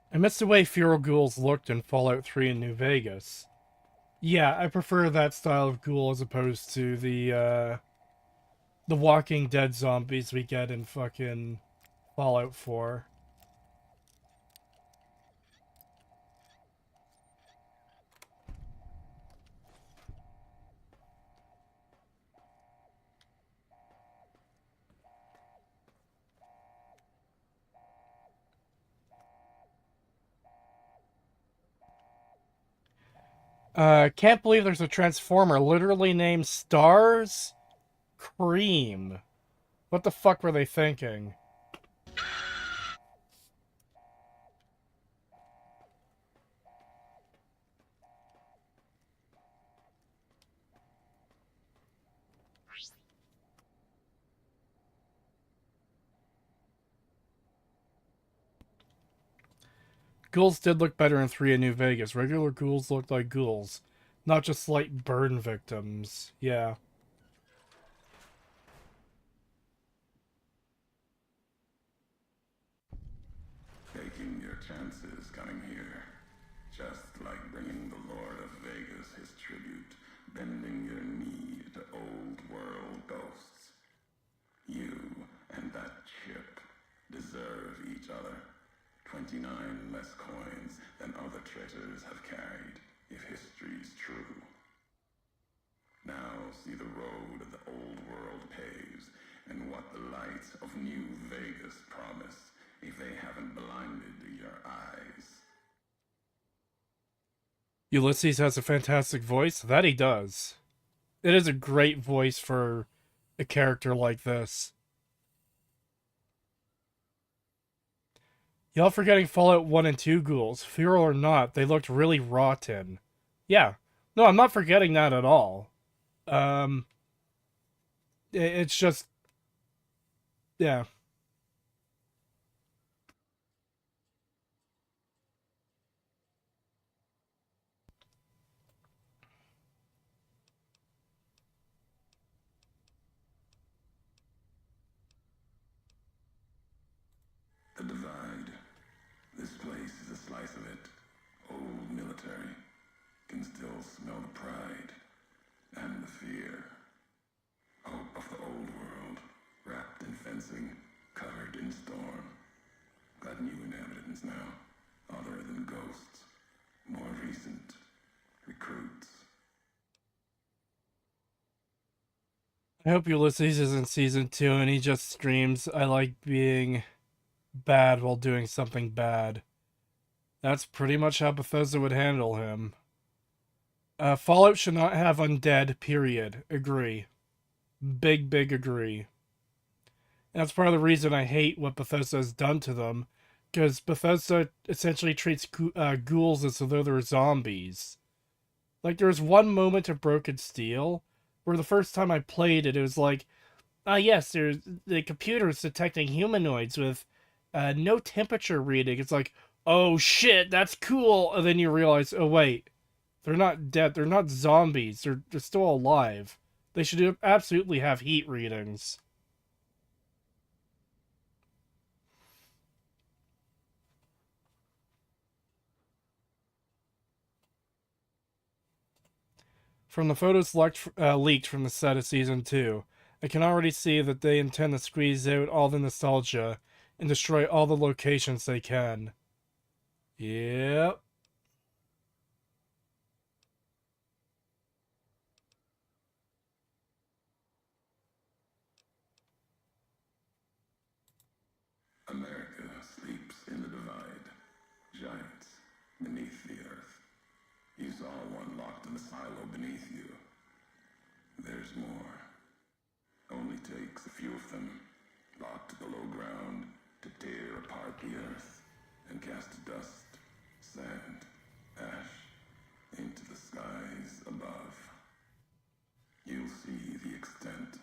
I missed the way feral ghouls looked in Fallout 3 in New Vegas. Yeah, I prefer that style of ghoul as opposed to the Walking Dead zombies we get in fucking Fallout 4. Can't believe there's a Transformer literally named Stars Cream. What the fuck were they thinking? Ghouls did look better in 3 in New Vegas. Regular ghouls looked like ghouls, not just slight burn victims. Yeah. Taking your chances coming here. Just like bringing the Lord of Vegas his tribute, bending your knee to old world ghosts. You and that chip deserve each other. 29 less coins than other traitors have carried, if history's true. Now see the road the old world paves, and what the lights of New Vegas promise, if they haven't blinded your eyes. Ulysses has a fantastic voice. That he does. It is a great voice for a character like this. Y'all forgetting Fallout 1 and 2 ghouls. Fear or not, they looked really rotten. Yeah. No, I'm not forgetting that at all. It's just... Yeah. The Divide. This place is a slice of it. Old military. Can still smell the pride. And the fear. Hope of the old world. Wrapped in fencing. Covered in storm. Got new inhabitants now. Other than ghosts. More recent. Recruits. I hope Ulysses is in Season 2 and he just streams, I like being bad while doing something bad. That's pretty much how Bethesda would handle him. Fallout should not have undead, period. Agree. Big agree. And that's part of the reason I hate what Bethesda has done to them, because Bethesda essentially treats ghouls as though they're zombies. Like, there was one moment of Broken Steel where the first time I played it, it was like, yes, there's the computer's detecting humanoids with no temperature reading. It's like, oh shit, that's cool. And then you realize, oh wait, they're not dead. They're not zombies. They're still alive. They should absolutely have heat readings. From the photos leaked from the set of Season 2, I can already see that they intend to squeeze out all the nostalgia and destroy all the locations they can. Yep. America sleeps in the Divide. Giants beneath the earth. You saw one locked in the silo beneath you. There's more. Only takes a few of them, locked below ground, to tear apart the earth and cast dust, sand, ash into the skies above. You'll see the extent,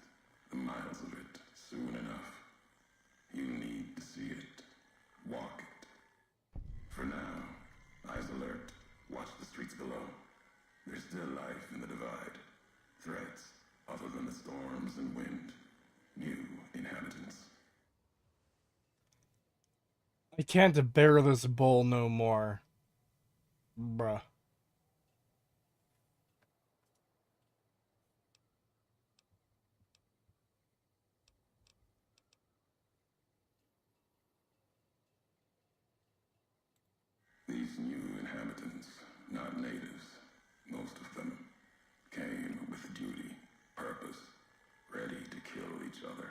the miles of it, soon enough. You need to see it. Walk it. For now, eyes alert. Watch the streets below. There's still life in the Divide. Threats, other than the storms and wind. New inhabitants. I can't bear this bowl no more. Bruh. These new inhabitants, not natives, most of them, came with duty, purpose, ready to kill each other.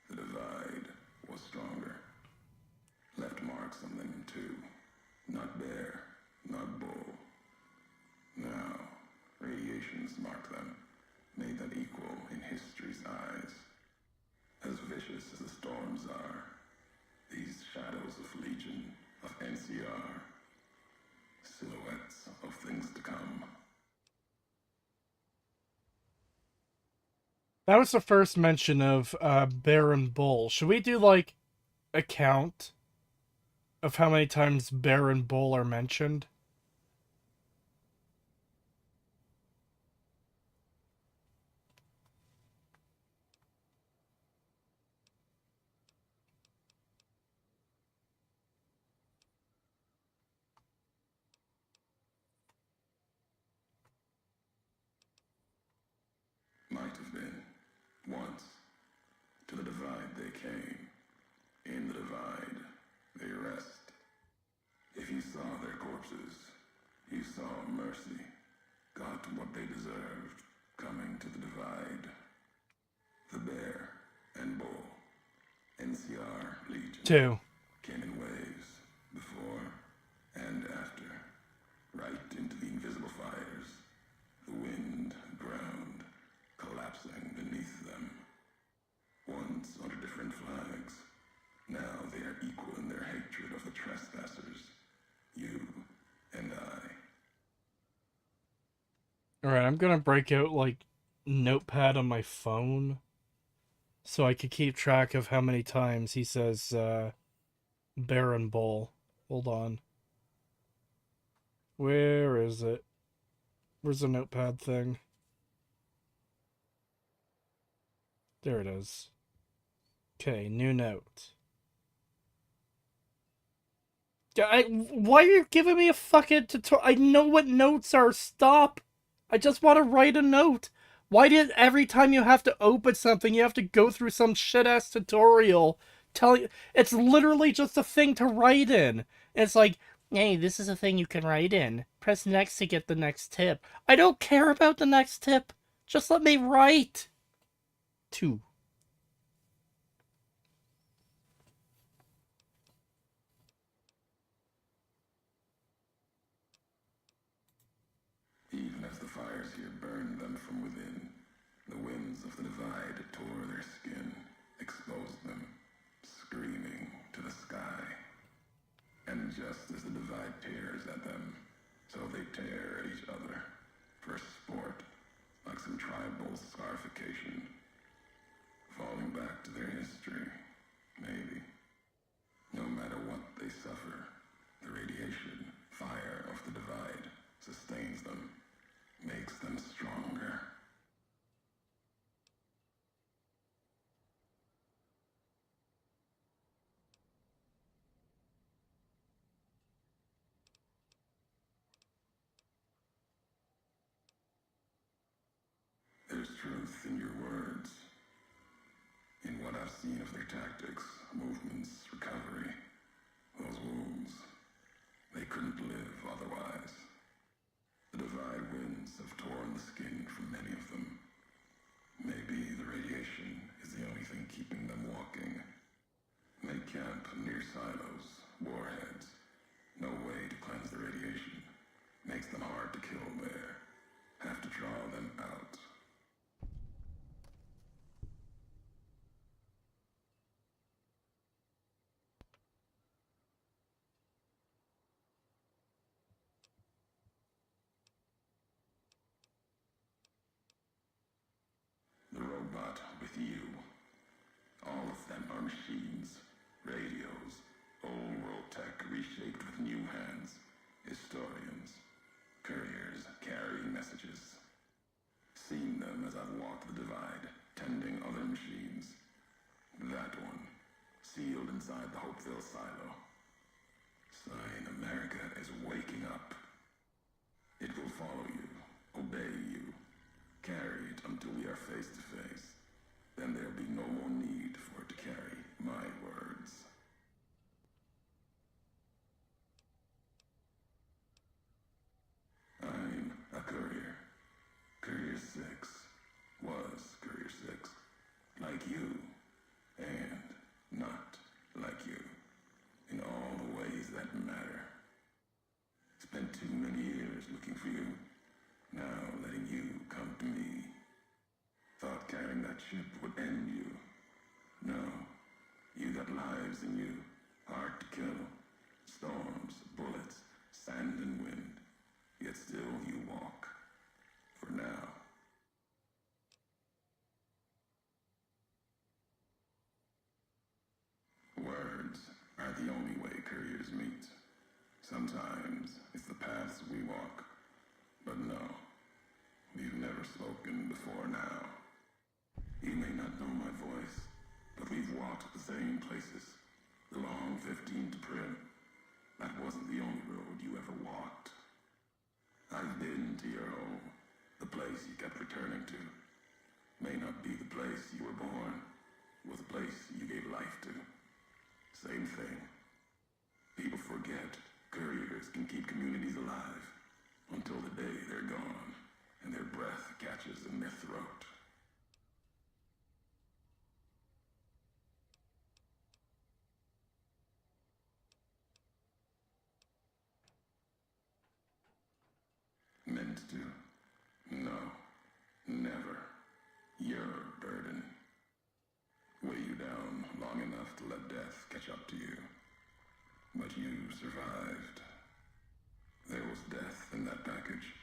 The Divide was stronger. Left marks on them too. Not bear, not bull. Now, That was the first mention of Bear and Bull. Should we do, like, a count of how many times Bear and Bull are mentioned? Might have been. Once. To the divide they came. In the divide, they rest. If you saw their corpses, you saw mercy. Got what they deserved, coming to the divide. The Bear and Bull. NCR Legion. 2. Came in waves, before and after. Right into the invisible fires. The wind, ground, collapsing beneath them. Once under different flags. Now they are equal in their hatred of the trespassers. You and I. Alright, I'm gonna break out, like, Notepad on my phone so I could keep track of how many times he says, Bear and Bull. Hold on. Where is it? Where's the Notepad thing? There it is. Okay, new note. Why are you giving me a fucking tutorial? I know what notes are. Stop. I just want to write a note. Why did every time you have to open something, you have to go through some shit-ass tutorial telling you? It's literally just a thing to write in. It's like, hey, this is a thing you can write in. Press next to get the next tip. I don't care about the next tip. Just let me write. 2. Even as the fires here burned them from within, the winds of the divide tore their skin, exposed them, screaming to the sky. And just as the divide tears at them, so they tear at each other, for sport, like some tribal scarification. Falling back to their history, maybe. No matter what they suffer, the radiation, fire of the divide sustains them, makes them stronger. There's truth in your words, in what I've seen of their tactics, movements, recovery, those wounds. They couldn't live otherwise. The divide winds have torn the skin from many of them. Maybe the radiation is the only thing keeping them walking. They camp near silos, warheads. No way to cleanse the radiation. Makes them hard to kill there. Have to draw them out. The robot with you. All of them are machines, radios, old world tech reshaped with new hands, historians, couriers carrying messages. Seen them as I've walked the divide, tending other machines. That one, sealed inside the Hopeville silo. Sign America is waking up. It will follow you, obey you, carry it until we are face to face. Then there'll be no more need for it to carry my words. I'm a courier. Courier 6 was Courier 6. Like you, and not like you. In all the ways that matter. Spent too many years looking for you. Now letting you come to me. Thought carrying that ship would end you. No. You got lives in you. Hard to kill. Storms, bullets, sand and wind. Yet still you walk. For now. Sometimes it's the paths we walk. But no, we've never spoken before now. You may not know my voice, but we've walked the same places. The long 15 to Prim. That wasn't the only road you ever walked. I've been to your home, the place you kept returning to. May not be the place you were born, was the place you gave life to. Same thing. People forget couriers can keep communities alive until the day they're gone and their breath catches in their throat. Meant to? No. Never. Your burden. Weigh you down long enough to let death catch up to you. But you survived. There was death in that package.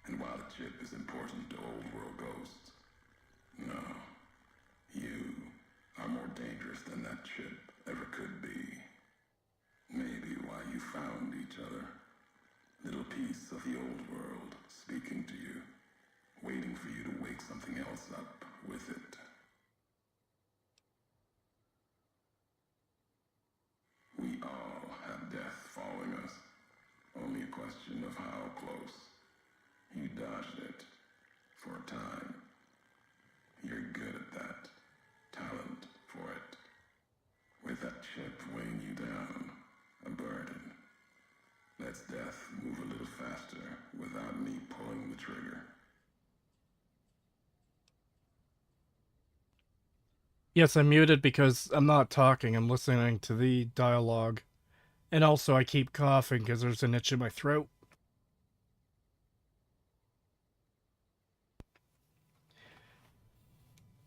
And while the chip is important to old world ghosts, no. You are more dangerous than that chip ever could be. Maybe why you found each other. Little piece of the old world speaking to you, waiting for you to wake something else up with it. We all have death following us. Only a question of how close. You dodged it for a time. You're good at that. Talent for it. With that chip weighing you down, a burden. Let's death move a little faster without me pulling the trigger. Yes, I'm muted because I'm not talking. I'm listening to the dialogue. And also I keep coughing because there's an itch in my throat.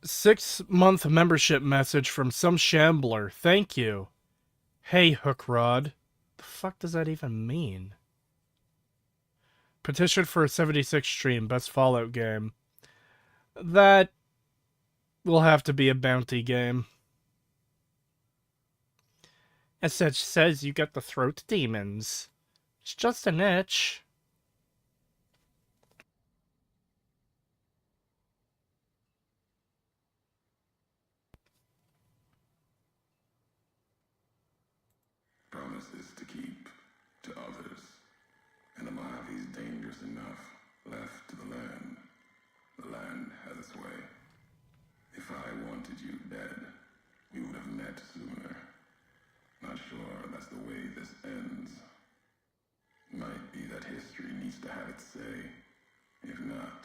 Six-month membership message from some shambler. Thank you. Hey, Hookrod. The fuck does that even mean? Petition for a 76 stream. Best Fallout game. That will have to be a bounty game. As such says you get the throat demons. It's just an itch. Promises to keep to others. And Amavi's dangerous enough left to the land. The land has its way. If I wanted you dead, we would have met sooner. Not sure that's the way this ends. Might be that history needs to have its say. If not,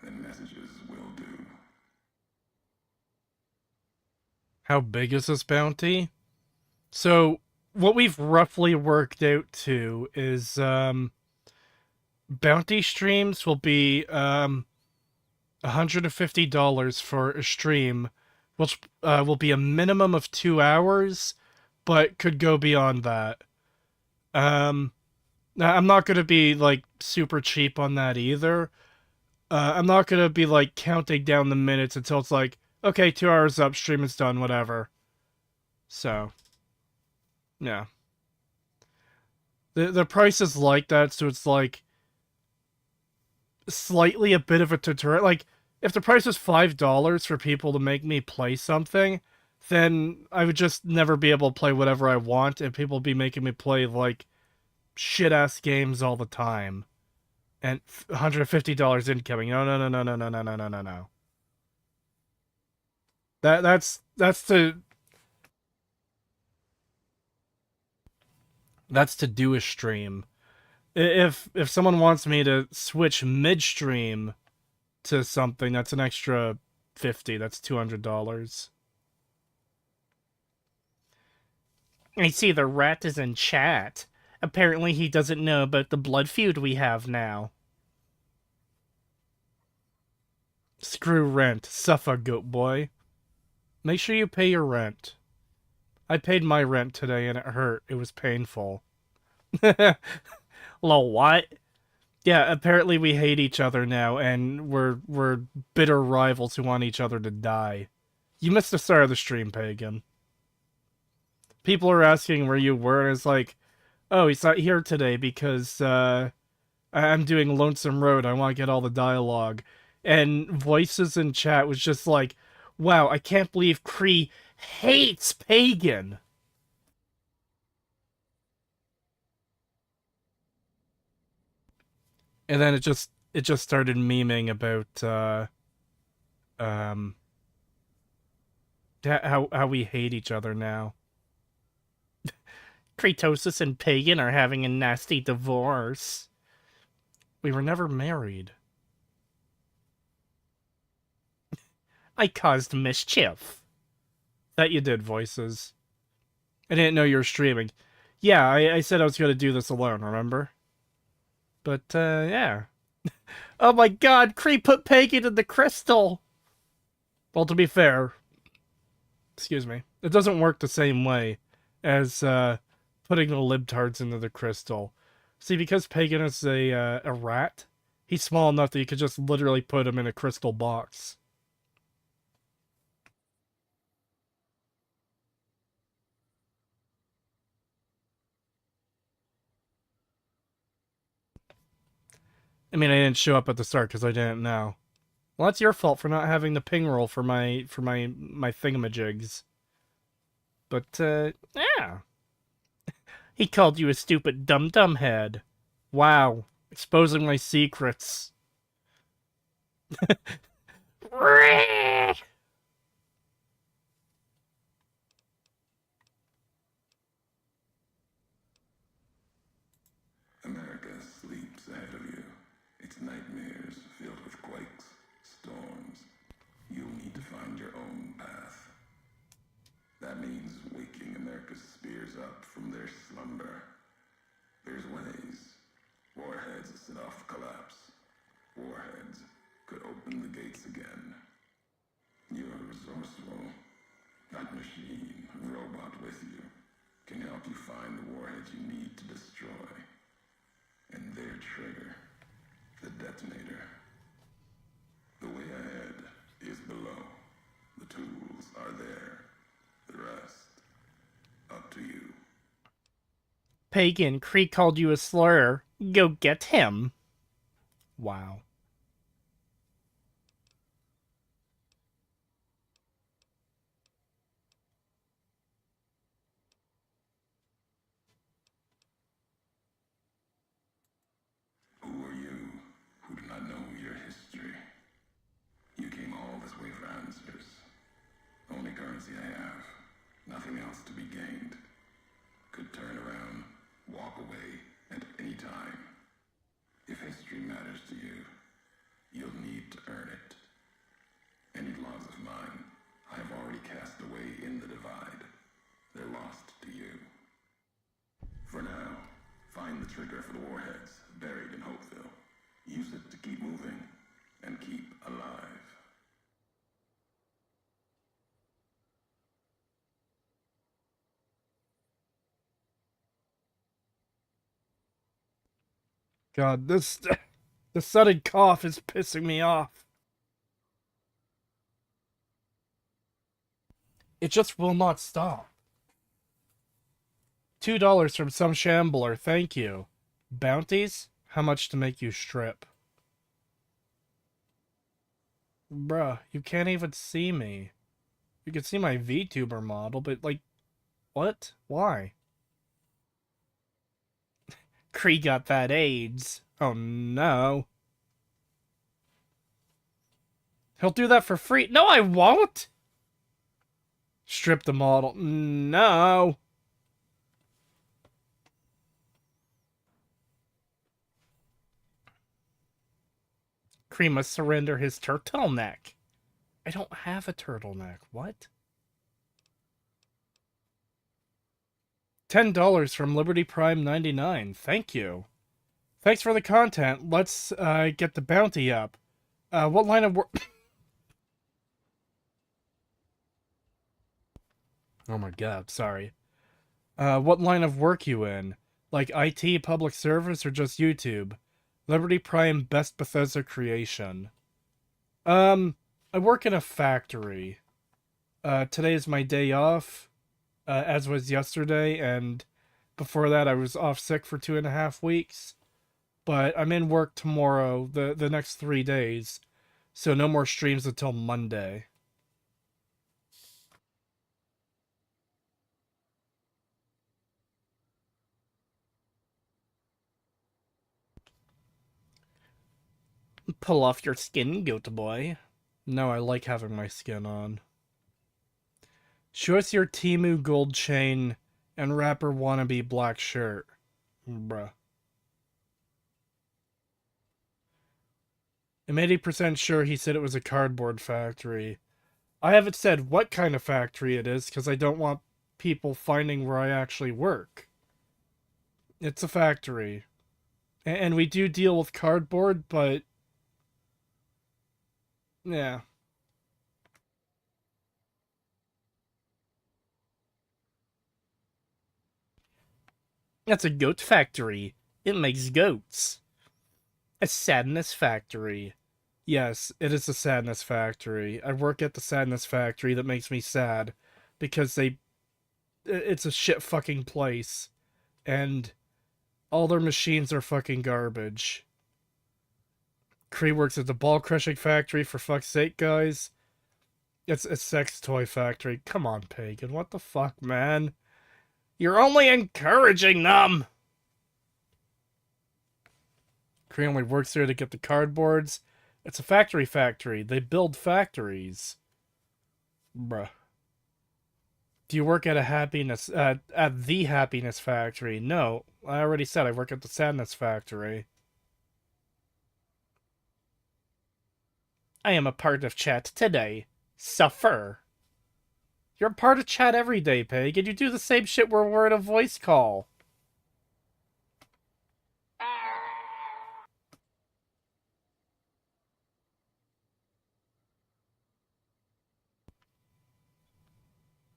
then messages will do. How big is this bounty? So, what we've roughly worked out to is, bounty streams will be, $150 for a stream, which will be a minimum of 2 hours, but could go beyond that. Now, I'm not going to be, like, super cheap on that either. I'm not going to be, like, counting down the minutes until it's like, okay, 2 hours up, stream is done, whatever. So, yeah. The price is like that, so it's, like, slightly a bit of a deterrent. Like, if the price was $5 for people to make me play something, then I would just never be able to play whatever I want, and people would be making me play, like, shit-ass games all the time. And $150 incoming. No. That's to do a stream. If someone wants me to switch midstream to something, that's an extra $50. That's $200. I see the rat is in chat. Apparently he doesn't know about the blood feud we have now. Screw rent. Suffer, goat boy. Make sure you pay your rent. I paid my rent today and it hurt. It was painful. Lol, what? Yeah, apparently we hate each other now, and we're bitter rivals who want each other to die. You missed the start of the stream, Pagan. People are asking where you were, and it's like, Oh, he's not here today because I'm doing Lonesome Road. I want to get all the dialogue. And Voices in chat was just like, wow, I can't believe Kree hates Pagan. And then it just started memeing about um how we hate each other now. Kratosis and Pagan are having a nasty divorce. We were never married. I caused mischief. That you did, Voices. I didn't know you were streaming. Yeah, I said I was going to do this alone, remember? But, yeah. Oh my god, Kree put Pagan in the crystal! Well, to be fair, excuse me, it doesn't work the same way as, putting the libtards into the crystal. See, because Pagan is a rat, he's small enough that you could just literally put him in a crystal box. I mean, I didn't show up at the start because I didn't know. Well, that's your fault for not having the ping roll for my thingamajigs. But, yeah. He called you a stupid dum-dum head. Wow. Exposing my secrets. America sleeps ahead of you. Its nightmares filled with quakes, storms. You'll need to find your own path. That means waking America's spears up from their slumber. There's ways. Warheads set off collapse. Warheads could open the gates again. You're resourceful. That machine, robot with you, can help you find the warheads you need to destroy. And their trigger, the detonator. The way ahead is below. The tools are there. The rest, up to you. Pagan, Kree called you a slur. Go get him. Wow. Who are you who do not know your history? You came all this way for answers. Only currency I have. Nothing else to be gained. Could turn around, walk away at any time. If history matters to you, you'll need to earn it. Any logs of mine, I have already cast away in the divide. They're lost to you. For now, find the trigger for the warheads buried in Hopeville. Use it to keep moving and keep alive. God, the sudden cough is pissing me off. It just will not stop. $2 from some shambler, thank you. Bounties? How much to make you strip? Bruh, you can't even see me. You can see my VTuber model, but like, what? Why? Kree got that AIDS. Oh no. He'll do that for free. No, I won't! Strip the model. No. Kree must surrender his turtleneck. I don't have a turtleneck. What? $10 from Liberty Prime 99. Thank you. Thanks for the content. Let's get the bounty up. What line of work? Oh my god, sorry. What line of work you in? Like IT, public service, or just YouTube? Liberty Prime Best Bethesda Creation. I work in a factory. Today is my day off, as was yesterday, and Before that, I was off sick for 2.5 weeks. But I'm in work tomorrow, the next 3 days. So no more streams until Monday. Pull off your skin, goat boy. No, I like having my skin on. Show us your Temu gold chain and rapper wannabe black shirt. Bruh. I'm 80% sure he said it was a cardboard factory. I haven't said what kind of factory it is because I don't want people finding where I actually work. It's a factory. And we do deal with cardboard, but... yeah. That's a goat factory. It makes goats. A sadness factory. Yes, it is a sadness factory. I work at the sadness factory that makes me sad. Because it's a shit fucking place. And all their machines are fucking garbage. Cree works at the ball crushing factory, for fuck's sake, guys. It's a sex toy factory. Come on, Pagan. What the fuck, man? You're only encouraging them! Cree only works there to get the cardboards. It's a factory. They build factories. Bruh. Do you work at a happiness... at the happiness factory? No. I already said I work at the sadness factory. I am a part of chat today. Suffer. You're a part of chat every day, Peg, and you do the same shit where we're in a voice call.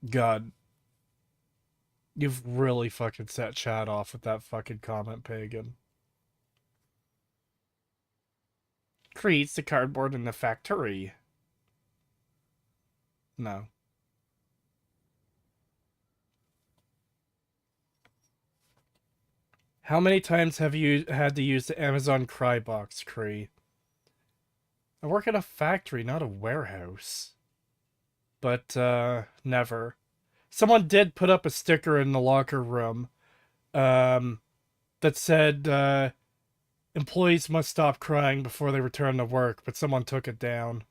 God. You've really fucking set chat off with that fucking comment, Pagan. Creates the cardboard in the factory. No. How many times have you had to use the Amazon Crybox, Cree? I work at a factory, not a warehouse. But, never. Someone did put up a sticker in the locker room, that said, employees must stop crying before they return to work, but someone took it down.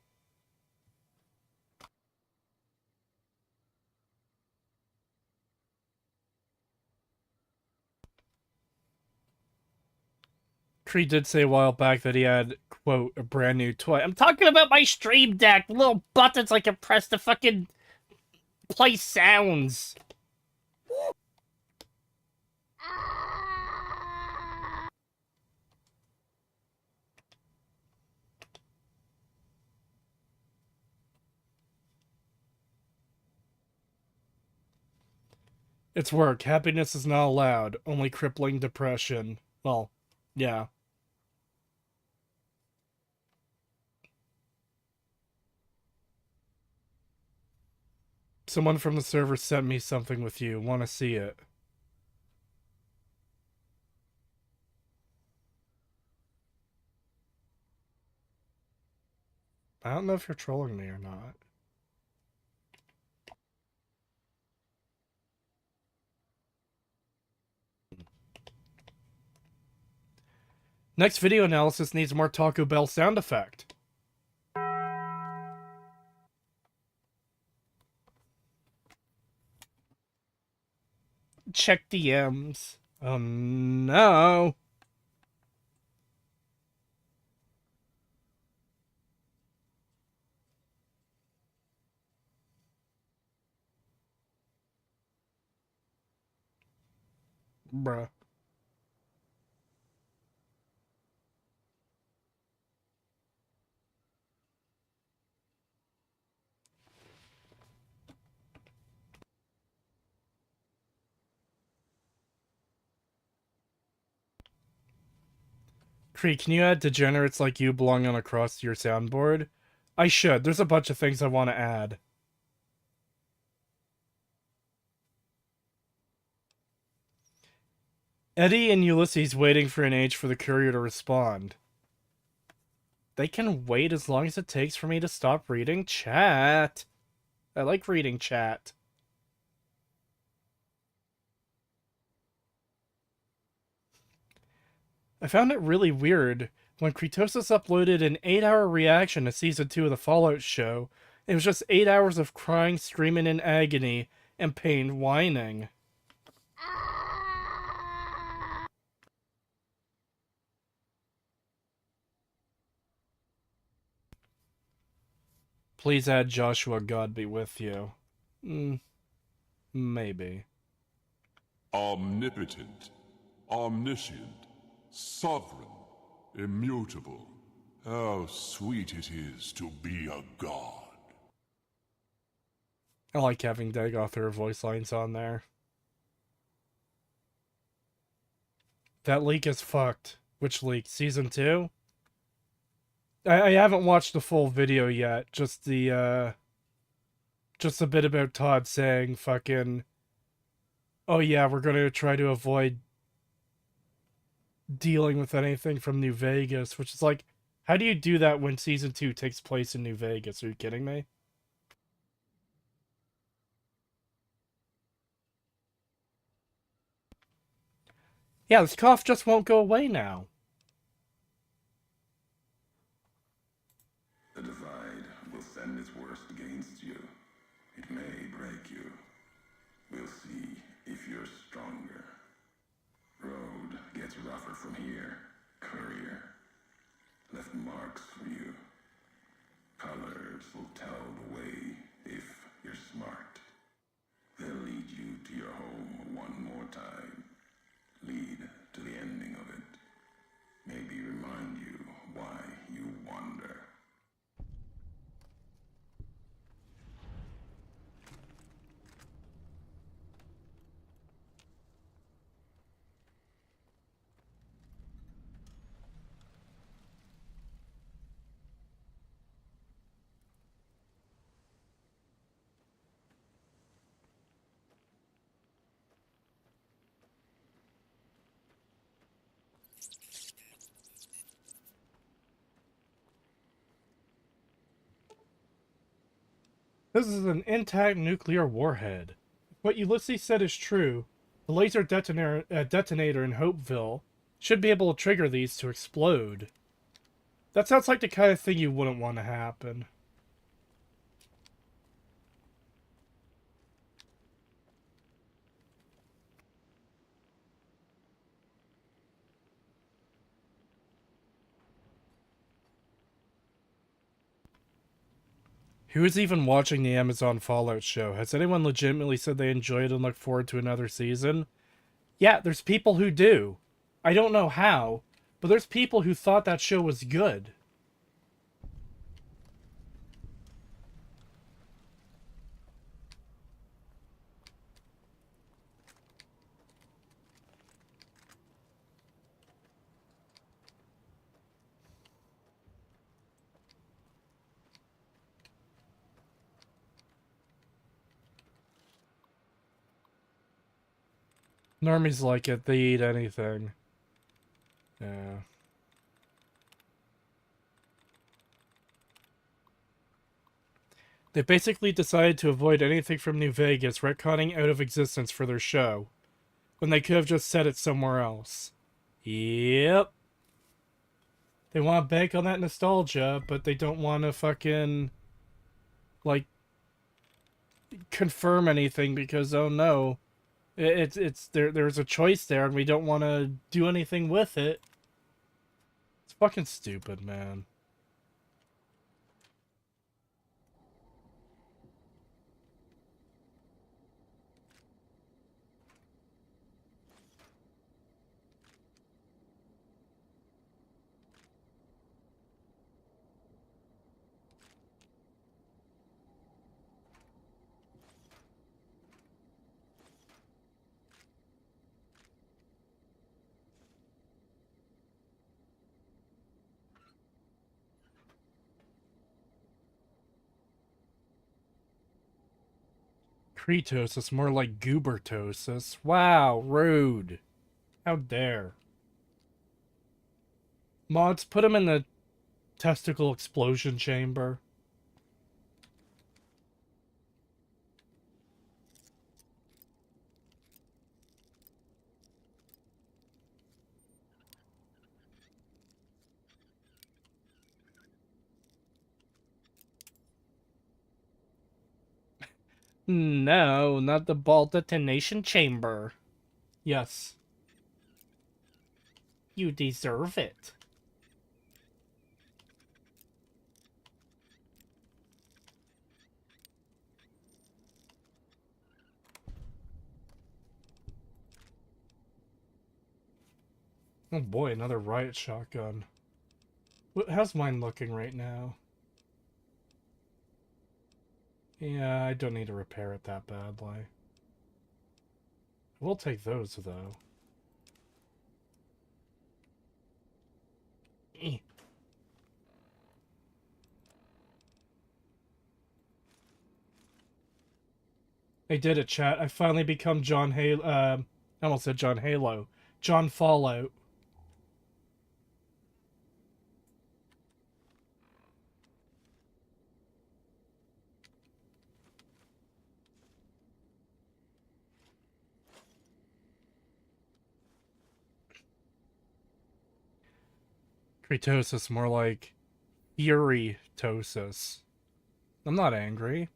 Cree did say a while back that he had, quote, a brand new toy. I'm talking about my Stream Deck! Little buttons I can press to fucking play sounds! It's work. Happiness is not allowed. Only crippling depression. Well, yeah. Someone from the server sent me something with you. Want to see it? I don't know if you're trolling me or not. Next video analysis needs more Taco Bell sound effect. Check DMs. Oh no. Bruh. Cree, can you add degenerates like you belong on a cross to your soundboard? I should. There's a bunch of things I want to add. Eddie and Ulysses waiting for an age for the courier to respond. They can wait as long as it takes for me to stop reading chat. I like reading chat. I found it really weird when Kritosis uploaded an 8-hour reaction to Season 2 of the Fallout show. It was just 8 hours of crying, screaming in agony, and pain whining. Please add Joshua, God be with you. Maybe. Omnipotent, omniscient, sovereign, immutable. How sweet it is to be a god. I like having Dagoth voice lines on there. That leak is fucked. Which leak? Season 2? I haven't watched the full video yet. Just the, just a bit about Todd saying fucking, oh yeah, we're gonna try to avoid dealing with anything from New Vegas, which is like, how do you do that when Season 2 takes place in New Vegas? Are you kidding me? Yeah, this cough just won't go away now. The divide will send its worst against you. It may break you. We'll see if you're stronger. Road gets rougher from here. Courier left marks for you. Colors will tell the way if you're smart. They'll lead you to your home one more time. Lead to the ending of it. Maybe remind you why you wander. This is an intact nuclear warhead. If what Ulysses said is true, the laser detonator in Hopeville should be able to trigger these to explode. That sounds like the kind of thing you wouldn't want to happen. Who is even watching the Amazon Fallout show? Has anyone legitimately said they enjoyed and look forward to another season? Yeah, there's people who do. I don't know how, but there's people who thought that show was good. Normies like it. They eat anything. Yeah. They basically decided to avoid anything from New Vegas, retconning out of existence for their show, when they could have just set it somewhere else. Yep. They want to bank on that nostalgia, but they don't want to fucking, like, confirm anything because, oh no, there's a choice there and we don't want to do anything with it. It's fucking stupid, man. Kritosis, more like Goobertosis. Wow, rude. How dare. Mods, put him in the testicle explosion chamber. No, not the ball detonation chamber. Yes. You deserve it. Oh boy, another riot shotgun. How's mine looking right now? Yeah, I don't need to repair it that badly. We'll take those, though. Eh. I did it, chat. I finally become John Halo. I almost said John Halo. John Fallout. Kritosis, more like Fury-tosis. I'm not angry.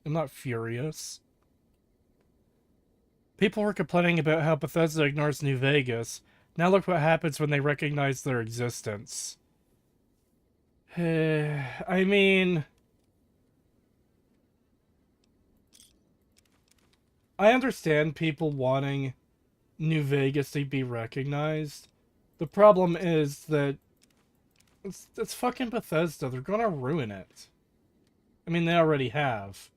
I'm not furious. People were complaining about how Bethesda ignores New Vegas. Now look what happens when they recognize their existence. I mean... I understand people wanting New Vegas to be recognized. The problem is that it's fucking Bethesda. They're gonna ruin it. I mean, they already have.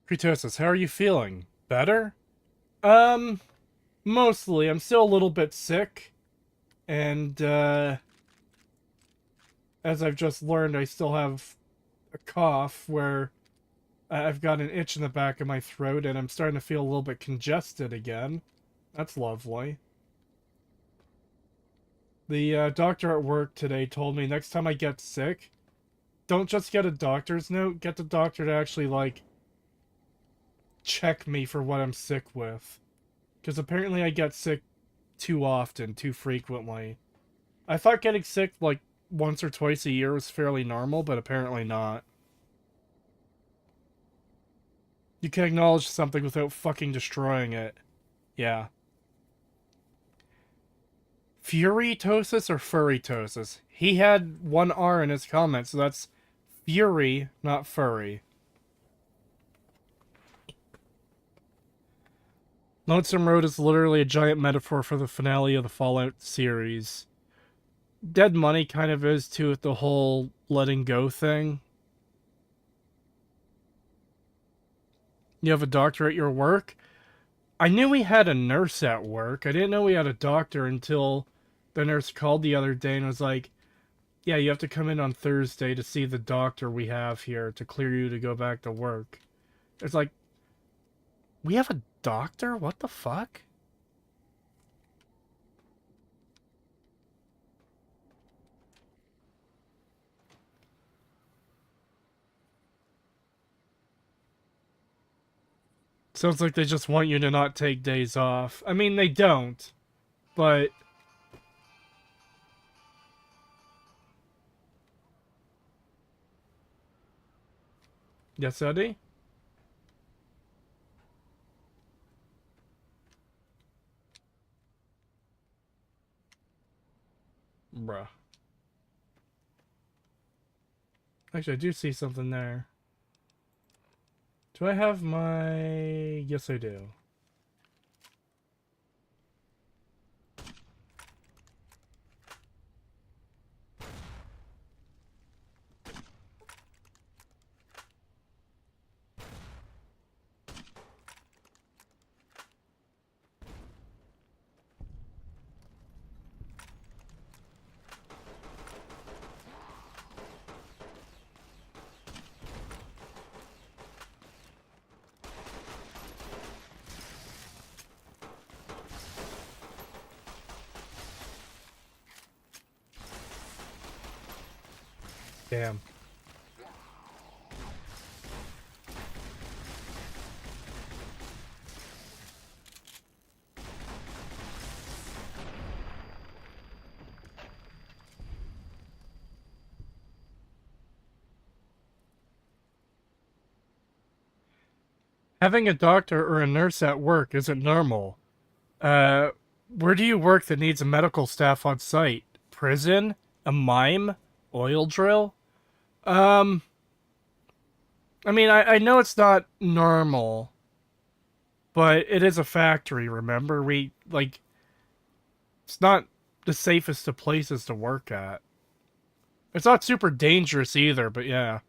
Kritosis, how are you feeling? Better? Mostly. I'm still a little bit sick. And, as I've just learned, I still have a cough where I've got an itch in the back of my throat and I'm starting to feel a little bit congested again. That's lovely. The doctor at work today told me next time I get sick, don't just get a doctor's note, get the doctor to actually, like, check me for what I'm sick with. Because apparently I get sick too often, too frequently. I thought getting sick, like, once or twice a year was fairly normal, but apparently not. You can acknowledge something without fucking destroying it. Yeah. Fury-tosis or furry-tosis? He had one R in his comment, so that's Fury, not furry. Lonesome Road is literally a giant metaphor for the finale of the Fallout series. Dead Money kind of is too, with the whole letting go thing. You have a doctor at your work? I knew we had a nurse at work. I didn't know we had a doctor until the nurse called the other day and was like, yeah, you have to come in on Thursday to see the doctor we have here to clear you to go back to work. It's like, we have a doctor? What the fuck? Sounds like they just want you to not take days off. I mean, they don't, but... Yes, Eddie? Bruh. Actually, I do see something there. Do I have my... Yes, I do. Damn. Having a doctor or a nurse at work isn't normal. Where do you work that needs a medical staff on site? Prison? A mime? Oil drill? I mean, I know it's not normal, but it is a factory, remember? It's not the safest of places to work at. It's not super dangerous either, but yeah.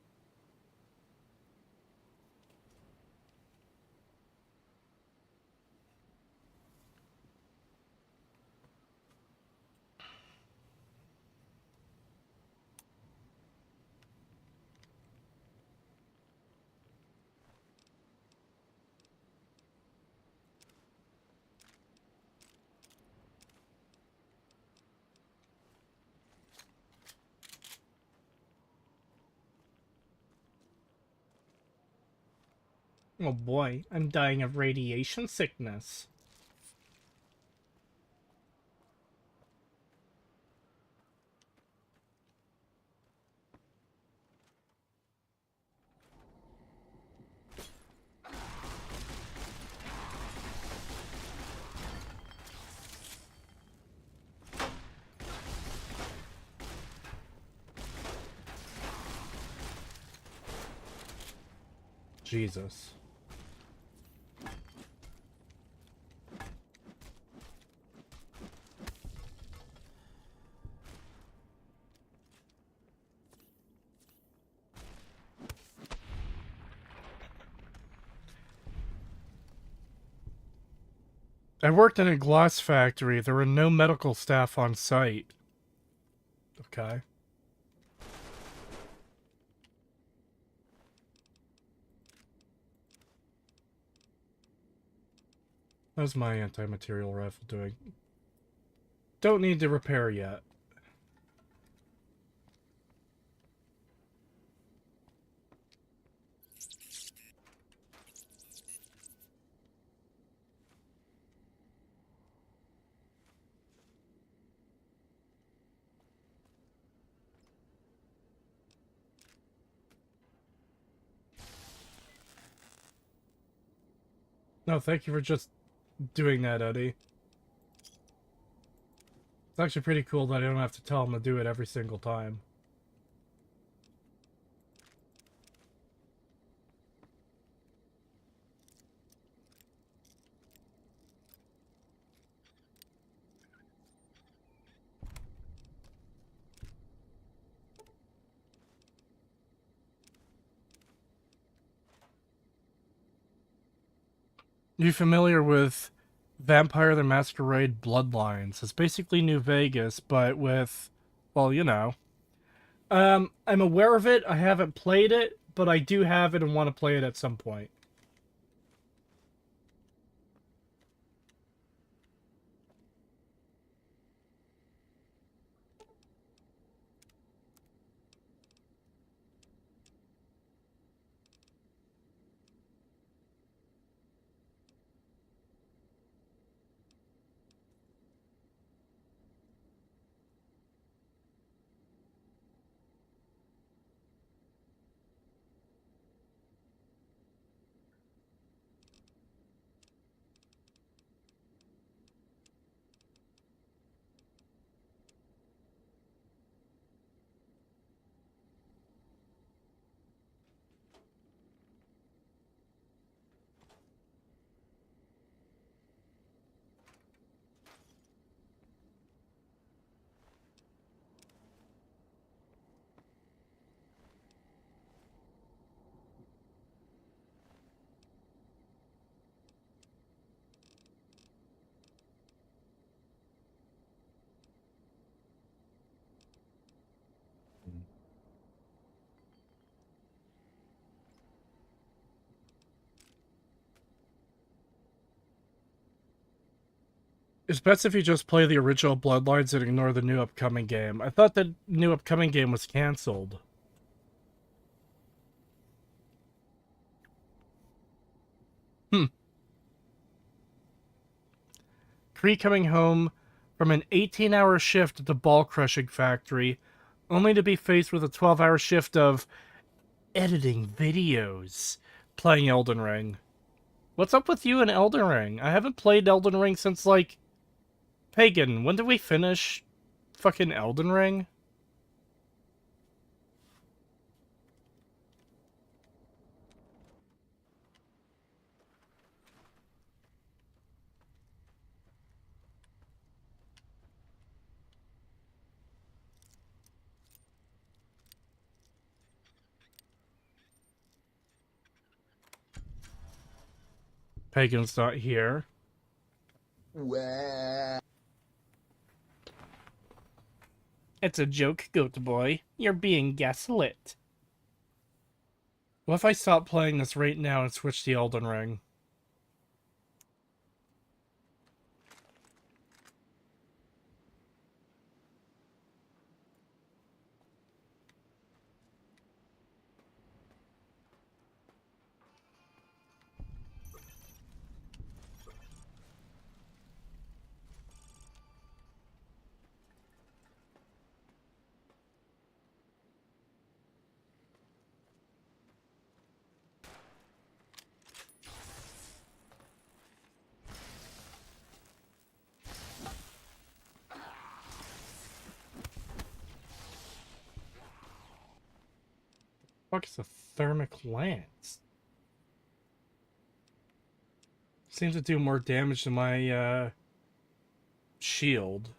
Oh boy, I'm dying of radiation sickness. Jesus. I worked in a glass factory. There were no medical staff on site. Okay. How's my anti-material rifle doing? Don't need to repair yet. No, thank you for just doing that, Eddie. It's actually pretty cool that I don't have to tell him to do it every single time. You familiar with Vampire the Masquerade Bloodlines? It's basically New Vegas, but with, well, you know. I'm aware of it. I haven't played it, but I do have it and want to play it at some point. It's best if you just play the original Bloodlines and ignore the new upcoming game. I thought the new upcoming game was cancelled. Kree coming home from an 18-hour shift at the ball crushing factory, only to be faced with a 12-hour shift of editing videos, playing Elden Ring. What's up with you and Elden Ring? I haven't played Elden Ring since, like... Pagan, when did we finish fucking Elden Ring? Pagan's not here. It's a joke, goat boy. You're being gaslit. What if I stop playing this right now and switch to Elden Ring? Fuck is a thermic lance? Seems to do more damage to my shield.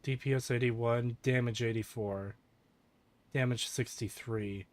DPS 81, damage 84, damage 63.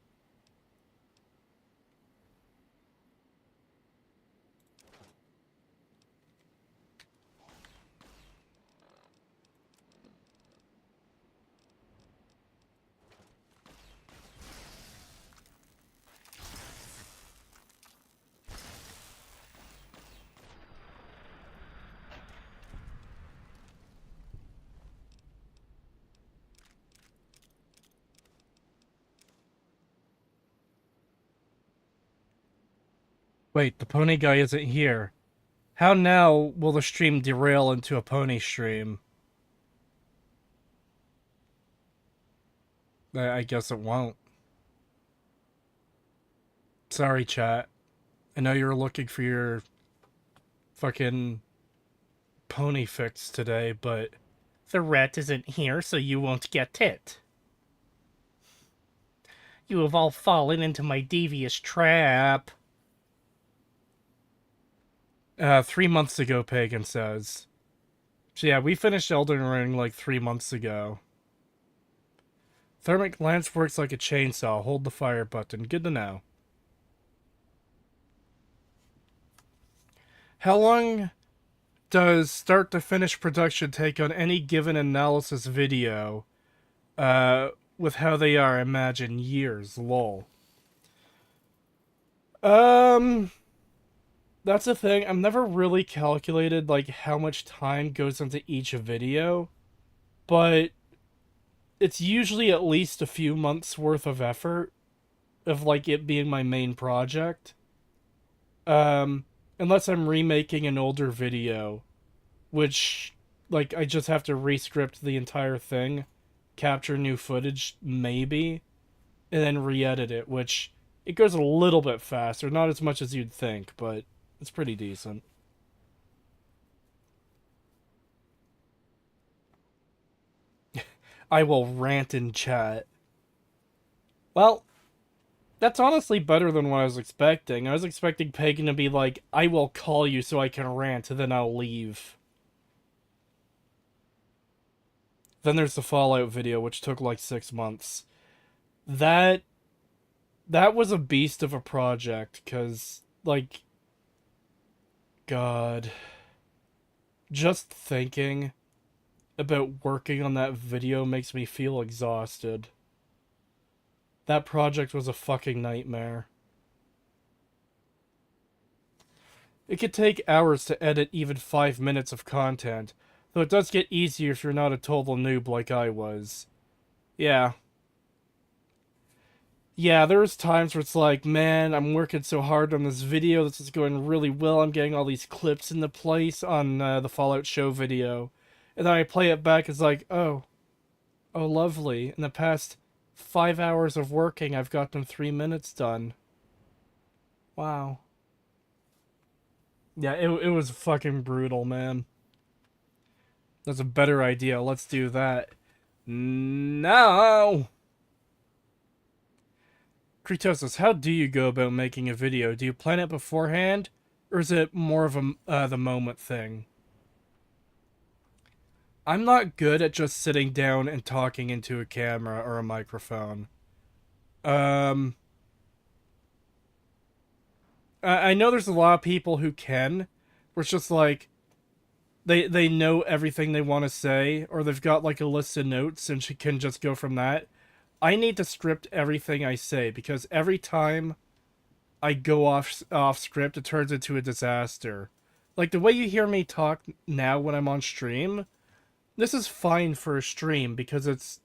Wait, the pony guy isn't here. How now will the stream derail into a pony stream? I guess it won't. Sorry, chat. I know you were looking for your fucking pony fix today, but the rat isn't here, so you won't get it. You have all fallen into my devious trap. 3 months ago, Pagan says. So yeah, we finished Elden Ring like 3 months ago. Thermic lance works like a chainsaw. Hold the fire button. Good to know. How long does start to finish production take on any given analysis video? With how they are, imagine years. Lol. That's the thing. I've never really calculated like how much time goes into each video, but it's usually at least a few months worth of effort of like it being my main project. Unless I'm remaking an older video, which like I just have to rescript the entire thing, capture new footage maybe, and then re-edit it, which it goes a little bit faster, not as much as you'd think, but it's pretty decent. I will rant in chat. Well, that's honestly better than what I was expecting. I was expecting Pagan to be like, I will call you so I can rant, and then I'll leave. Then there's the Fallout video, which took like 6 months. That was a beast of a project, because, like, God. Just thinking about working on that video makes me feel exhausted. That project was a fucking nightmare. It could take hours to edit even 5 minutes of content, though it does get easier if you're not a total noob like I was. Yeah. yeah, there's times where it's like, man, I'm working so hard on this video. This is going really well. I'm getting all these clips into place on the Fallout show video. And then I play it back, it's like, oh, lovely. In the past 5 hours of working, I've gotten 3 minutes done. Wow. Yeah, it was fucking brutal, man. That's a better idea. Let's do that. No! Kritosis, how do you go about making a video? Do you plan it beforehand? Or is it more of a the moment thing? I'm not good at just sitting down and talking into a camera or a microphone. I know there's a lot of people who can, where it's just like, they know everything they want to say, or they've got like a list of notes and she can just go from that. I need to script everything I say, because every time I go off script, it turns into a disaster. Like the way you hear me talk now when I'm on stream, this is fine for a stream because it's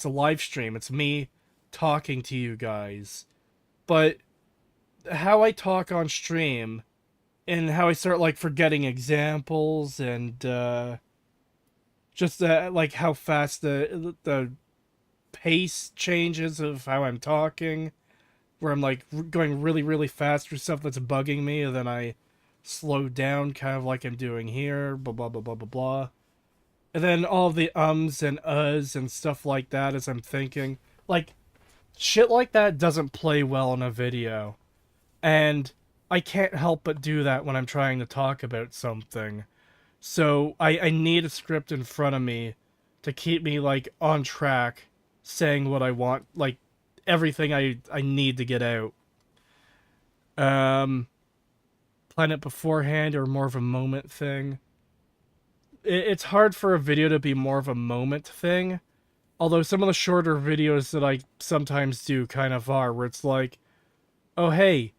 a live stream. It's me talking to you guys. But how I talk on stream and how I start like forgetting examples and just like how fast the pace changes of how I'm talking, where I'm like going really, really fast for stuff that's bugging me, and then I slow down kind of like I'm doing here, blah, blah, blah, blah, blah, blah. And then all the ums and uhs and stuff like that as I'm thinking. Like, shit like that doesn't play well in a video. And I can't help but do that when I'm trying to talk about something. So I need a script in front of me to keep me, like, on track, saying what I want, like, everything I need to get out. Plan it beforehand or more of a moment thing. It's hard for a video to be more of a moment thing. Although some of the shorter videos that I sometimes do kind of are, where it's like, oh hey,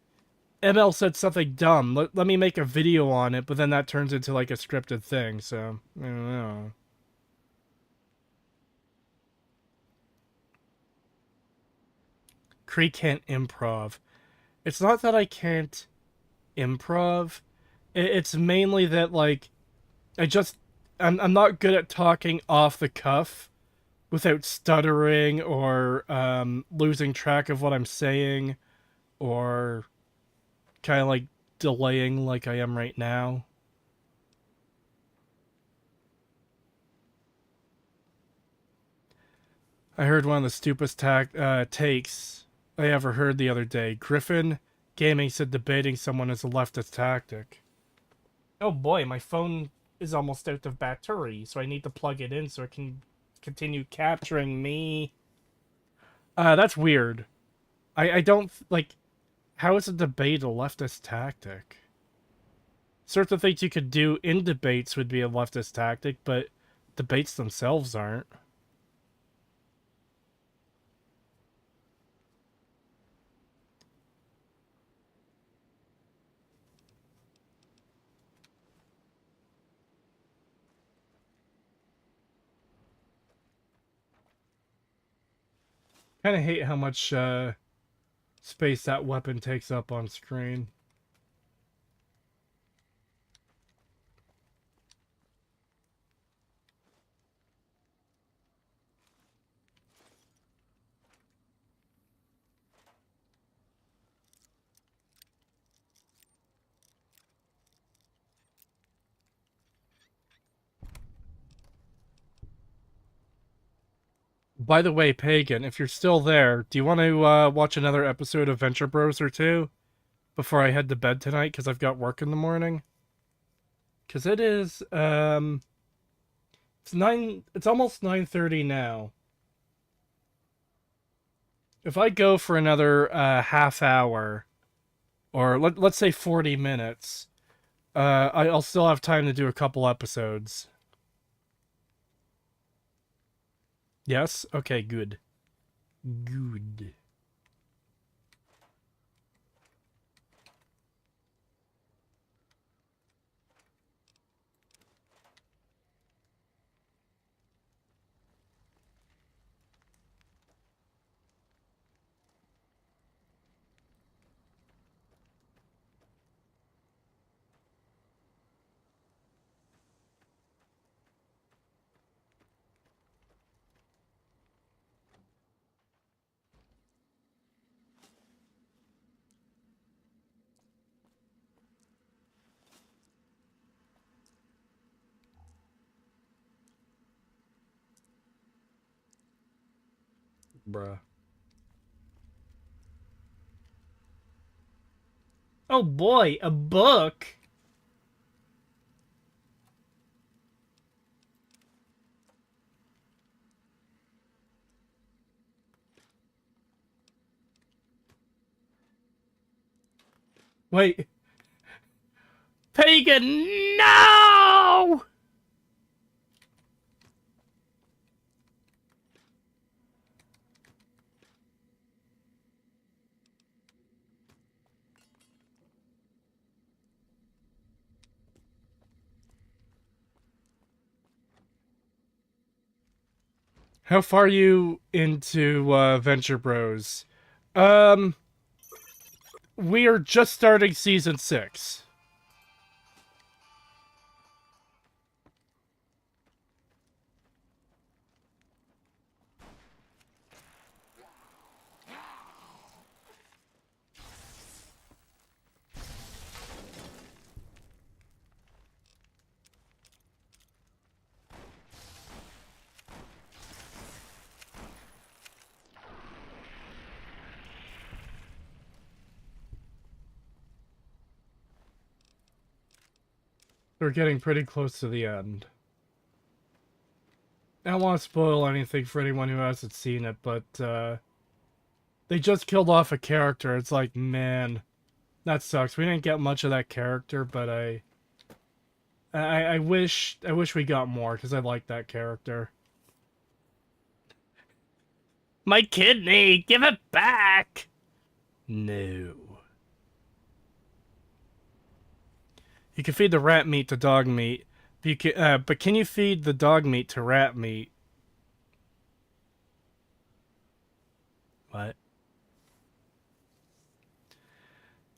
ML said something dumb, let me make a video on it, but then that turns into like a scripted thing, so, I don't know. Cree can't improv. It's not that I can't improv, it's mainly that, like, I'm not good at talking off the cuff without stuttering or losing track of what I'm saying, or kind of like delaying like I am right now. I heard one of the stupidest takes I ever heard the other day. Griffin Gaming said debating someone is a leftist tactic. Oh boy, my phone is almost out of battery, so I need to plug it in so it can continue capturing me. That's weird. I don't, like, how is a debate a leftist tactic? Certain things you could do in debates would be a leftist tactic, but debates themselves aren't. Kind of hate how much space that weapon takes up on screen. By the way, Pagan, if you're still there, do you want to watch another episode of Venture Bros or two before I head to bed tonight? Because I've got work in the morning. Because it is, it's almost 9:30 now. If I go for another half hour, or let's say 40 minutes, I'll still have time to do a couple episodes. Yes? Okay, good. Good. Bruh. Oh boy, a book! Wait. Pagan, no! How far are you into Venture Bros? We are just starting season 6. We're getting pretty close to the end. I don't want to spoil anything for anyone who hasn't seen it, but they just killed off a character. It's like, man, that sucks. We didn't get much of that character, but I wish we got more because I like that character. My kidney, give it back. No. You can feed the rat meat to dog meat. But can you feed the dog meat to rat meat? What?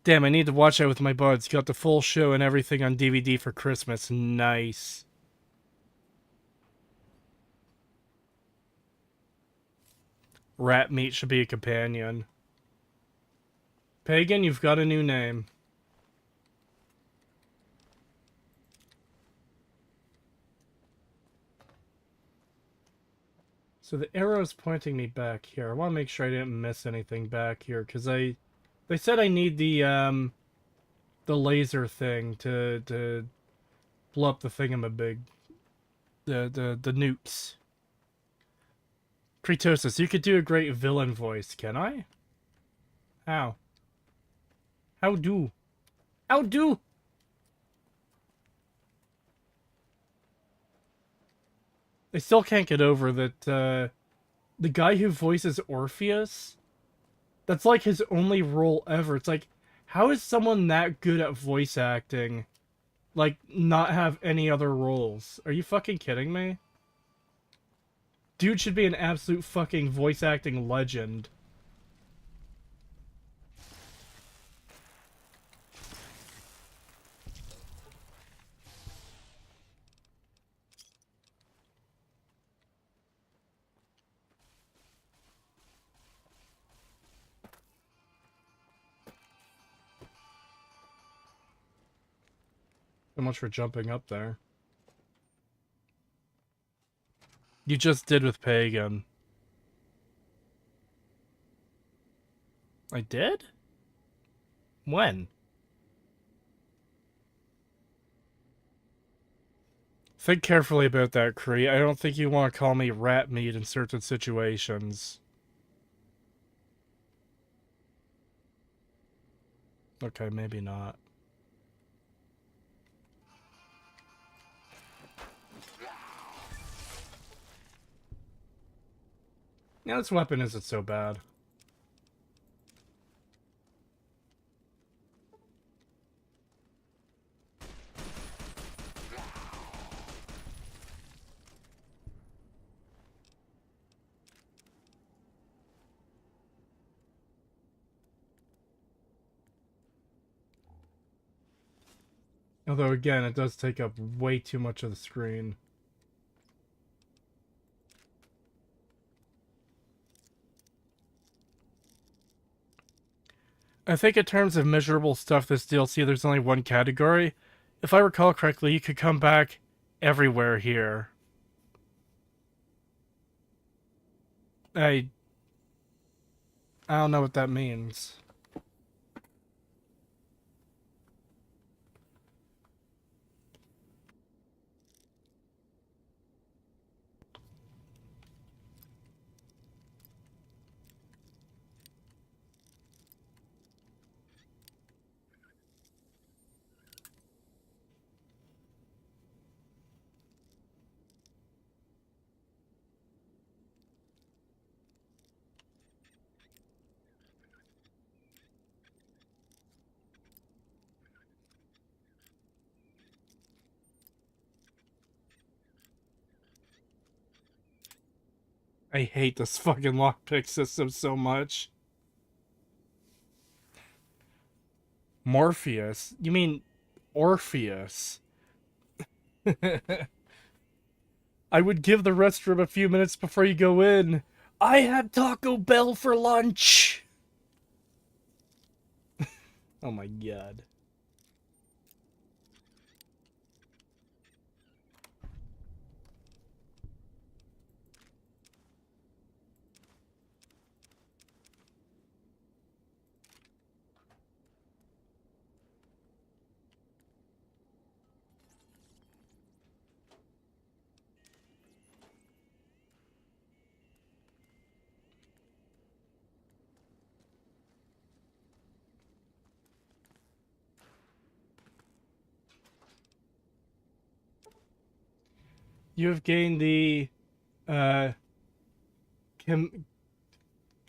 Damn, I need to watch that with my buds. Got the full show and everything on DVD for Christmas. Nice. Rat meat should be a companion. Pagan, you've got a new name. So the arrow's pointing me back here. I want to make sure I didn't miss anything back here, because they said I need the laser thing to blow up the thingamabig. The nukes. Kretosis, you could do a great villain voice, can I? How? How do? How do? I still can't get over that, the guy who voices Orpheus, that's like his only role ever. It's like, how is someone that good at voice acting, like, not have any other roles? Are you fucking kidding me? Dude should be an absolute fucking voice acting legend. So much for jumping up there. You just did with Pagan. I did? When? Think carefully about that, Kree. I don't think you want to call me rat meat in certain situations. Okay, maybe not. Yeah, this weapon isn't so bad. Although, again, it does take up way too much of the screen. I think in terms of measurable stuff this DLC, there's only one category. If I recall correctly, you could come back everywhere here. I don't know what that means. I hate this fucking lockpick system so much. Morpheus? You mean Orpheus? I would give the restroom a few minutes before you go in. I had Taco Bell for lunch! Oh my god. You have gained the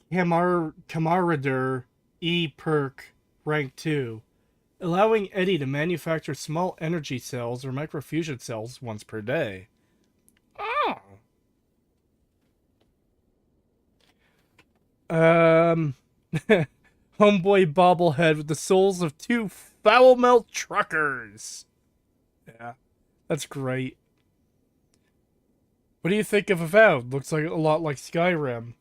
Camarader E perk rank 2, allowing Eddie to manufacture small energy cells or microfusion cells once per day. Oh. Homeboy bobblehead with the souls of 2 foul mouth truckers. Yeah, that's great. What do you think of Avowed? Looks like a lot like Skyrim.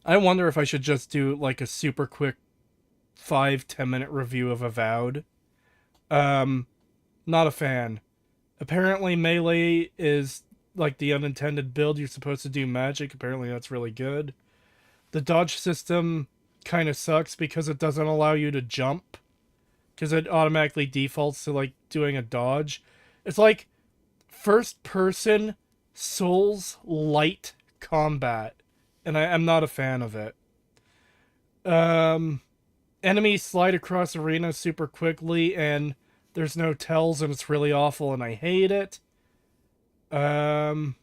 I wonder if I should just do like a super quick 5-10 minute review of Avowed. Not a fan. Apparently melee is like the unintended build. You're supposed to do magic. Apparently that's really good. The dodge system kind of sucks because it doesn't allow you to jump. Because it automatically defaults to like doing a dodge. It's like first person Souls light combat. And I'm not a fan of it. Enemies slide across arenas super quickly and there's no tells and it's really awful and I hate it. Lots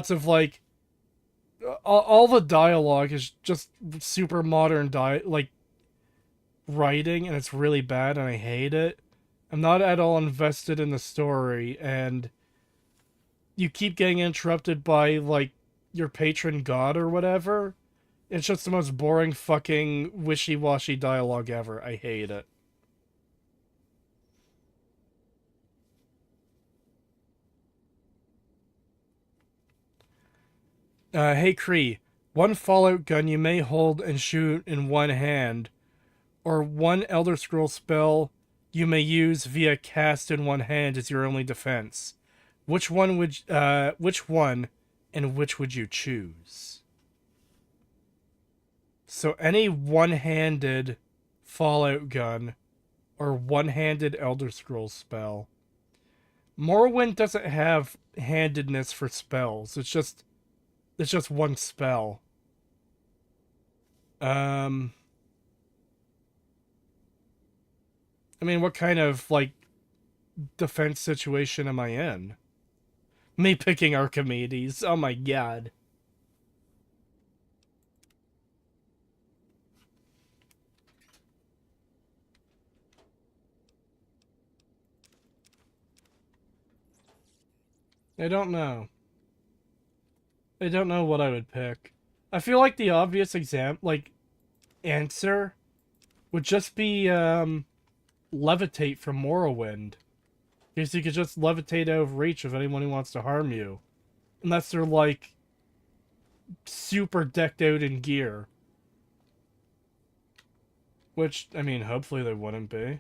of like all the dialogue is just super modern like writing and it's really bad and I hate it. I'm not at all invested in the story and you keep getting interrupted by like your patron god or whatever. It's just the most boring fucking wishy-washy dialogue ever. I hate it. Hey Kree, one Fallout gun you may hold and shoot in one hand, or one Elder Scroll spell you may use via cast in one hand as your only defense. Which one and which would you choose? So any one-handed Fallout gun or one-handed Elder Scrolls spell. Morrowind doesn't have handedness for spells. It's just one spell. I mean, what kind of like defense situation am I in? Me picking Archimedes. Oh my god. I don't know. I don't know what I would pick. I feel like the obvious answer would just be levitate from Morrowind. Because you could just levitate out of reach of anyone who wants to harm you. Unless they're like super decked out in gear. Which, I mean, hopefully they wouldn't be.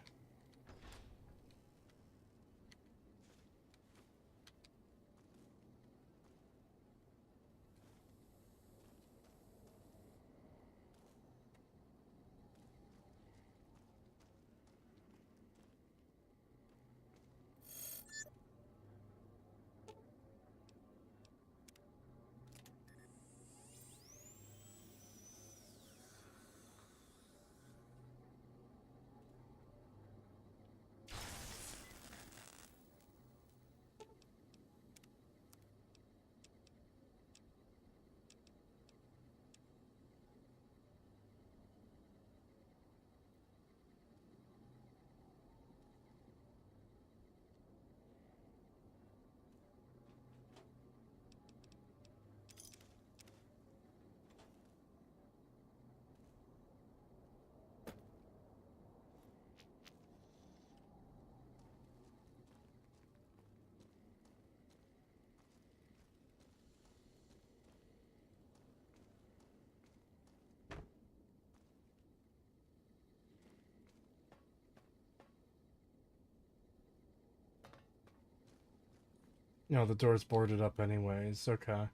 No, the door's boarded up anyways. Okay.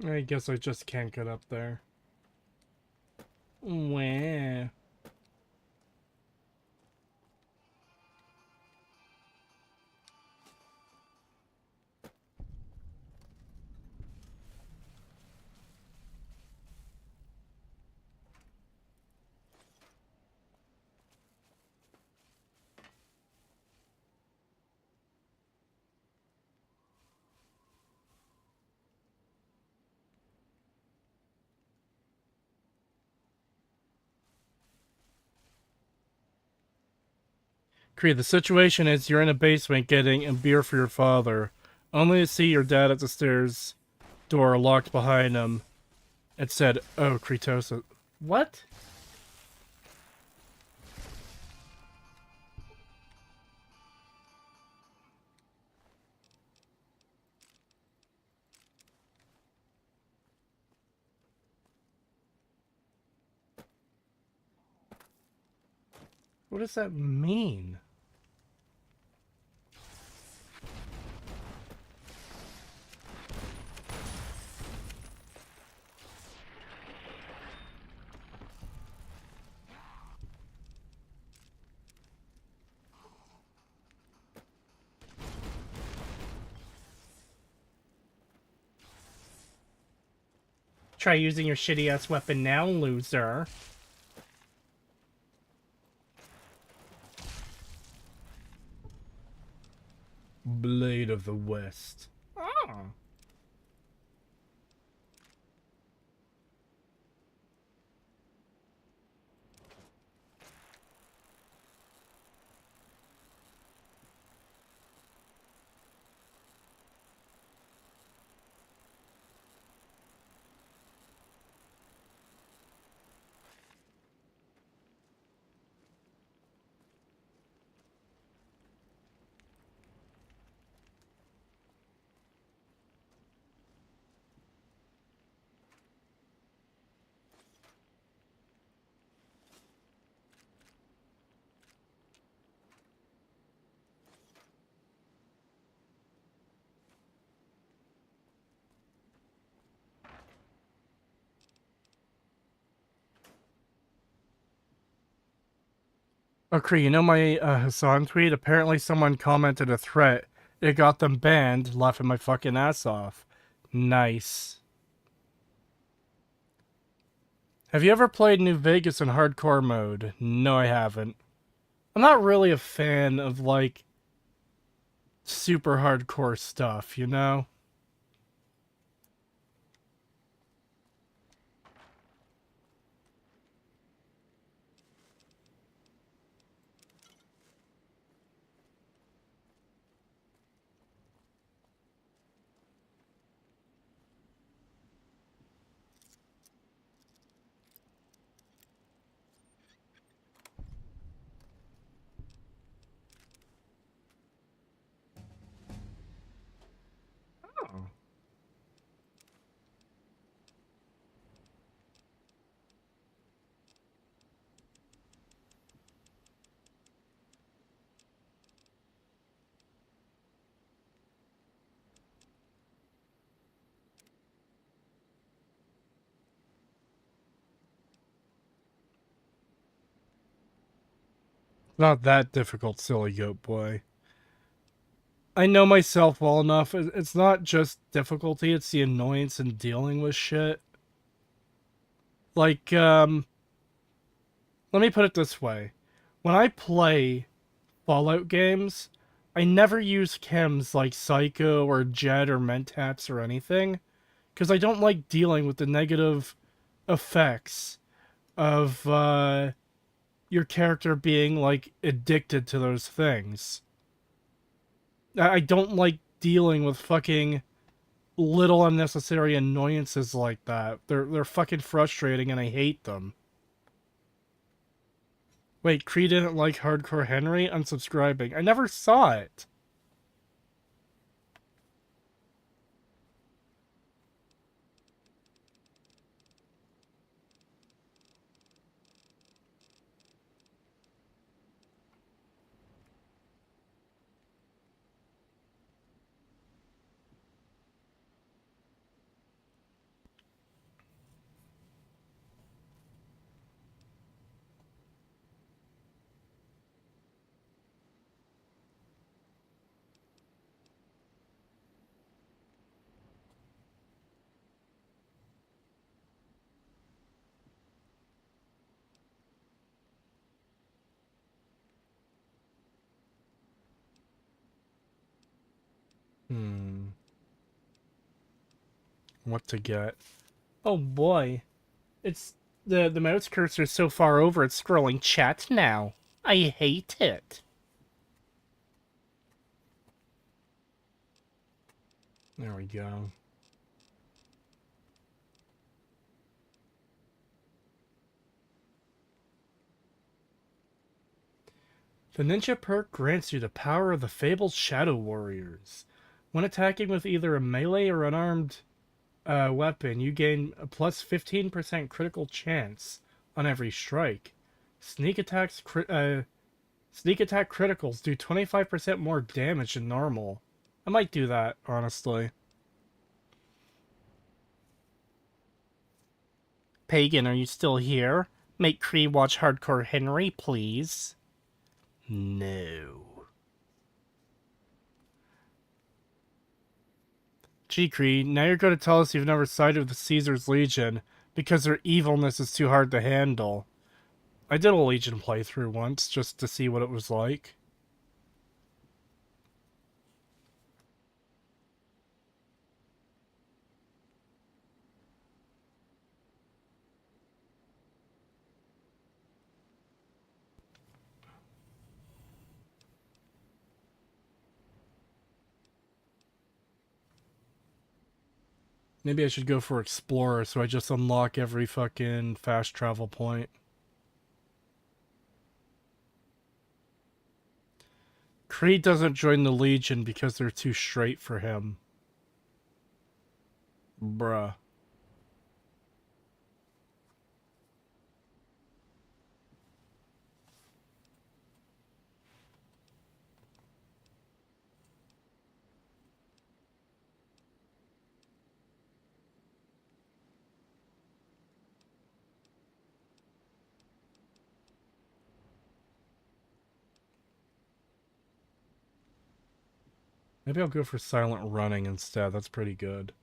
I guess I just can't get up there. Wah. Cree, the situation is you're in a basement getting a beer for your father, only to see your dad at the stairs door locked behind him. It said, "Oh, Kretosa." What? What does that mean? Try using your shitty-ass weapon now, loser. Blade of the West. Oh. Okay, you know my Hassan tweet? Apparently someone commented a threat. It got them banned, laughing my fucking ass off. Nice. Have you ever played New Vegas in hardcore mode? No, I haven't. I'm not really a fan of, like, super hardcore stuff, you know? Oh. Not that difficult, silly goat boy. I know myself well enough. It's not just difficulty, it's the annoyance in dealing with shit. Like, let me put it this way. When I play Fallout games, I never use chems like Psycho or Jet or Mentats or anything, because I don't like dealing with the negative effects of, your character being, like, addicted to those things. I don't like dealing with fucking little unnecessary annoyances like that. They're fucking frustrating and I hate them. Wait, Cree didn't like Hardcore Henry? Unsubscribing. I never saw it. What to get? Oh boy. It's the mouse cursor is so far over it's scrolling chat now. I hate it. There we go. The ninja perk grants you the power of the fabled Shadow Warriors. When attacking with either a melee or unarmed weapon, you gain a plus 15% critical chance on every strike. Sneak attack criticals do 25% more damage than normal. I might do that, honestly. Pagan, are you still here? Make Cree watch Hardcore Henry, please. No. Gee, Cree, now you're going to tell us you've never sided with the Caesar's Legion because their evilness is too hard to handle. I did a Legion playthrough once just to see what it was like. Maybe I should go for Explorer so I just unlock every fucking fast travel point. Creed doesn't join the Legion because they're too straight for him. Bruh. Maybe I'll go for Silent Running instead. That's pretty good.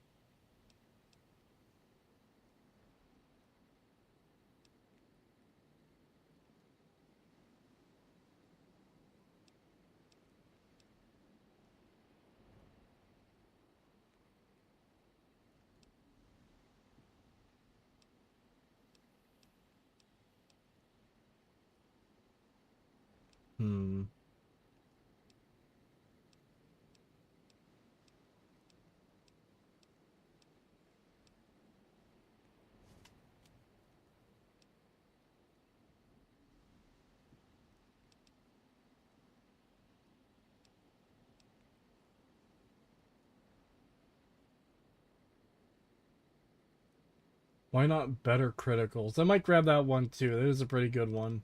Why not better criticals? I might grab that one too. That is a pretty good one.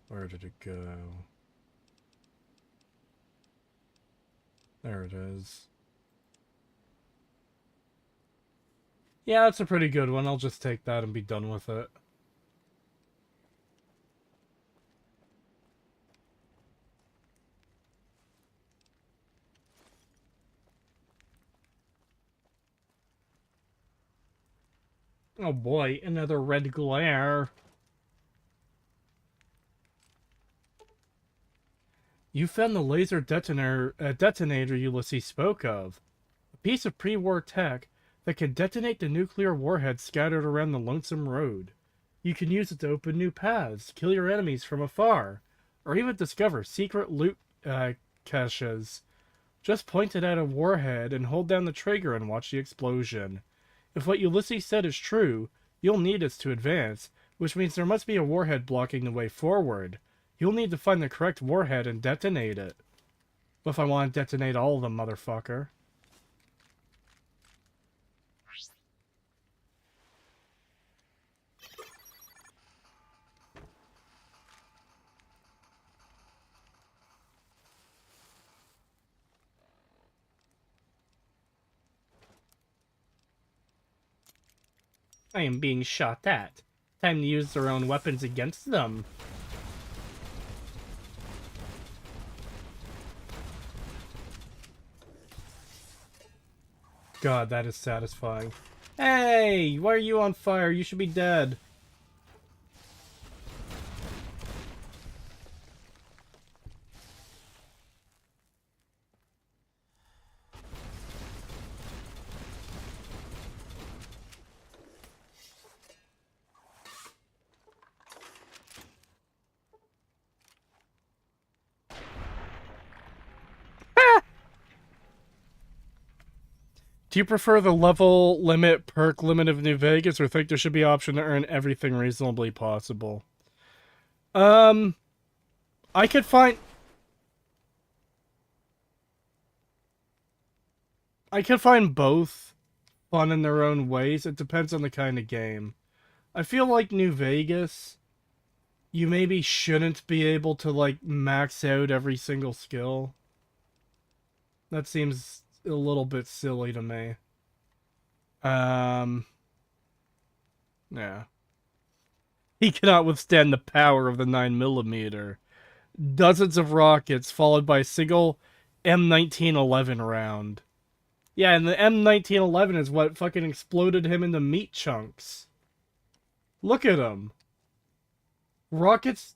Where did it go? There it is. Yeah, that's a pretty good one. I'll just take that and be done with it. Oh boy, another red glare. You found the laser detonator Ulysses spoke of. A piece of pre-war tech that can detonate the nuclear warheads scattered around the Lonesome Road. You can use it to open new paths, kill your enemies from afar, or even discover secret loot caches. Just point it at a warhead and hold down the trigger and watch the explosion. If what Ulysses said is true, you'll need us to advance, which means there must be a warhead blocking the way forward. You'll need to find the correct warhead and detonate it. What if I want to detonate all of them, motherfucker? I am being shot at. Time to use their own weapons against them. God, that is satisfying. Hey, why are you on fire? You should be dead. Do you prefer the level limit perk limit of New Vegas, or think there should be an option to earn everything reasonably possible? I could find both fun in their own ways. It depends on the kind of game. I feel like New Vegas, you maybe shouldn't be able to like max out every single skill. That seems a little bit silly to me. Yeah. He cannot withstand the power of the 9mm. Dozens of rockets, followed by a single M1911 round. Yeah, and the M1911 is what fucking exploded him into meat chunks. Look at him. Rockets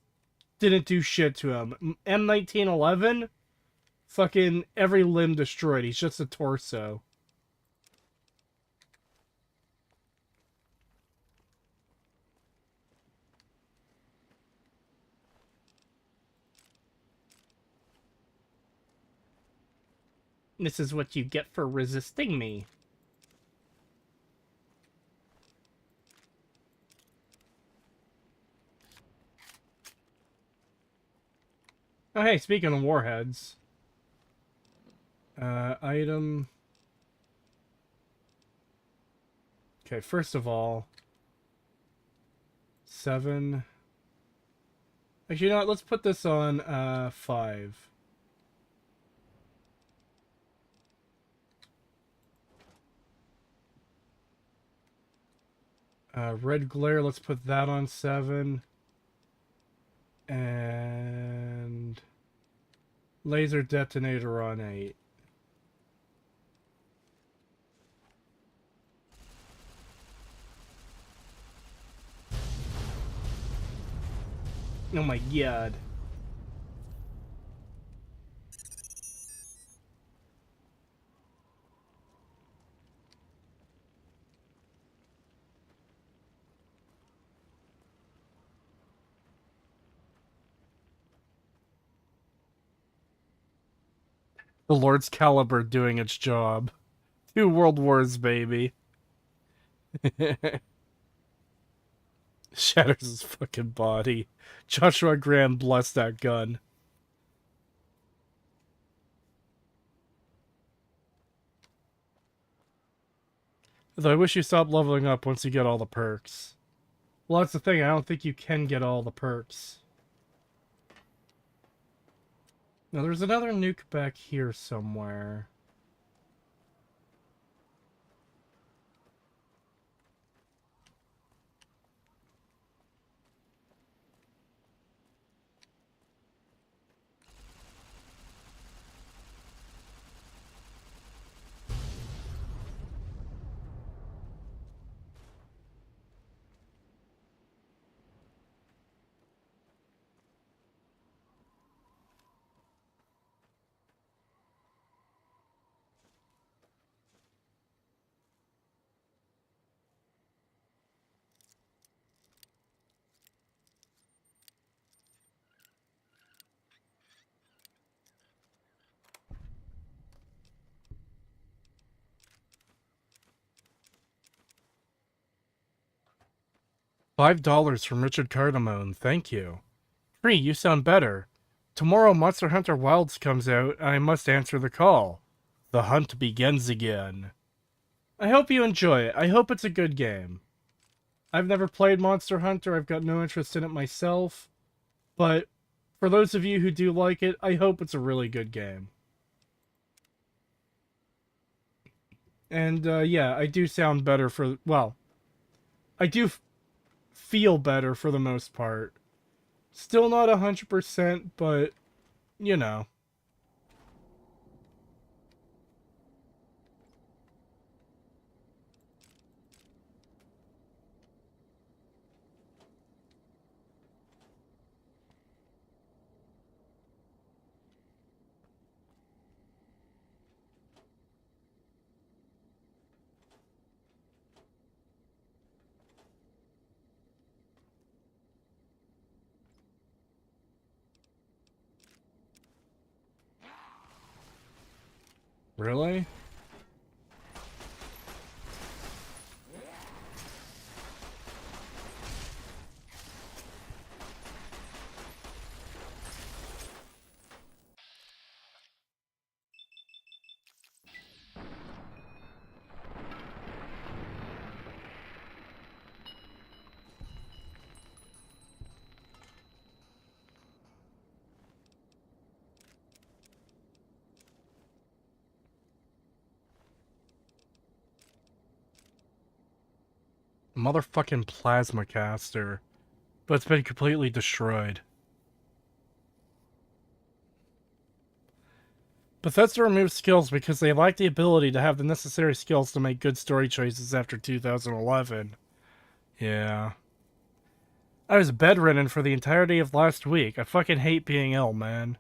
didn't do shit to him. M1911, fucking every limb destroyed. He's just a torso. This is what you get for resisting me. Oh, hey, speaking of warheads. Item. Okay, first of all. 7. Actually, you know what? Let's put this on, 5. Red glare, let's put that on 7. And laser detonator on 8. Oh my god. The Lord's caliber doing its job. 2 world wars, baby. Shatters his fucking body. Joshua Graham blessed that gun. Though I wish you stopped leveling up once you get all the perks. Well, that's the thing. I don't think you can get all the perks. Now, there's another nuke back here somewhere. $5 from Richard Cardamone. Thank you. Free, you sound better. Tomorrow Monster Hunter Wilds comes out, and I must answer the call. The hunt begins again. I hope you enjoy it. I hope it's a good game. I've never played Monster Hunter. I've got no interest in it myself. But for those of you who do like it, I hope it's a really good game. And, yeah, I do sound better for... Well, I do feel better for the most part. Still not 100%, but, you know. Really? Motherfucking plasma caster. But it's been completely destroyed. Bethesda removed skills because they lack the ability to have the necessary skills to make good story choices after 2011. Yeah. I was bedridden for the entirety of last week. I fucking hate being ill, man.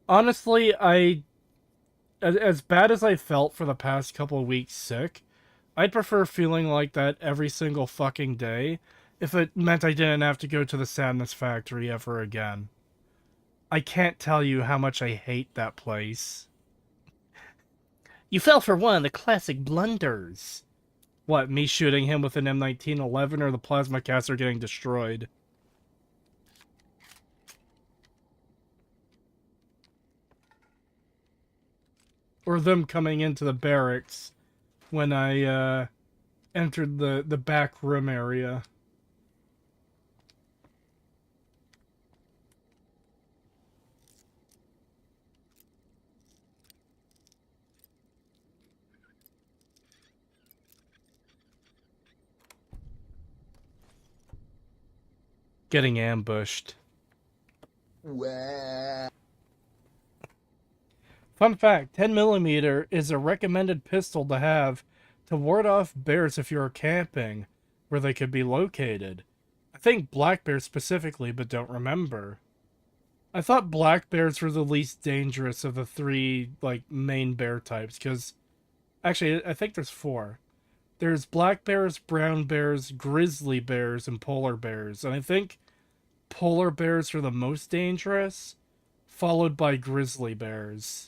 Honestly, as bad as I felt for the past couple of weeks sick, I'd prefer feeling like that every single fucking day if it meant I didn't have to go to the Sadness Factory ever again. I can't tell you how much I hate that place. You fell for one of the classic blunders. What, me shooting him with an M1911 or the plasma caster getting destroyed? Or them coming into the barracks when I entered the back room area. Getting ambushed. Fun fact, 10mm is a recommended pistol to have to ward off bears if you're camping, where they could be located. I think black bears specifically, but don't remember. I thought black bears were the least dangerous of the three, like, main bear types, because... Actually, I think there's 4. There's black bears, brown bears, grizzly bears, and polar bears. And I think polar bears are the most dangerous, followed by grizzly bears.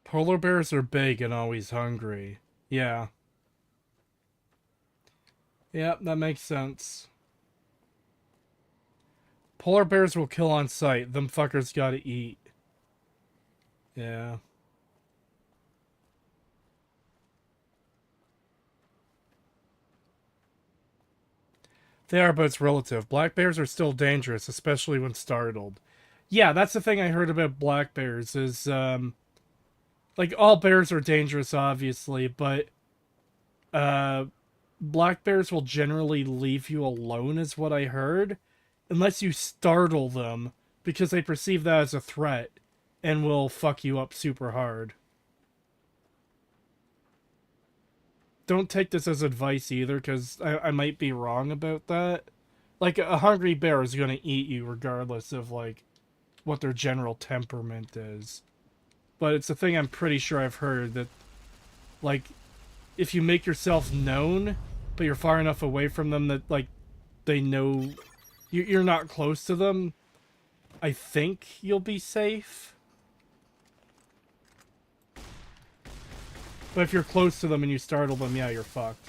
Polar bears are big and always hungry. Yeah. Yep, that makes sense. Polar bears will kill on sight. Them fuckers gotta eat. Yeah. They are, but it's relative. Black bears are still dangerous, especially when startled. Yeah, that's the thing I heard about black bears is, like, all bears are dangerous, obviously, but, black bears will generally leave you alone, is what I heard, unless you startle them, because they perceive that as a threat, and will fuck you up super hard. Don't take this as advice either, because I might be wrong about that. Like, a hungry bear is gonna eat you regardless of, like, what their general temperament is. But it's a thing I'm pretty sure I've heard that, like, if you make yourself known, but you're far enough away from them that, like, they know you're not close to them, I think you'll be safe. But if you're close to them and you startle them, yeah, you're fucked.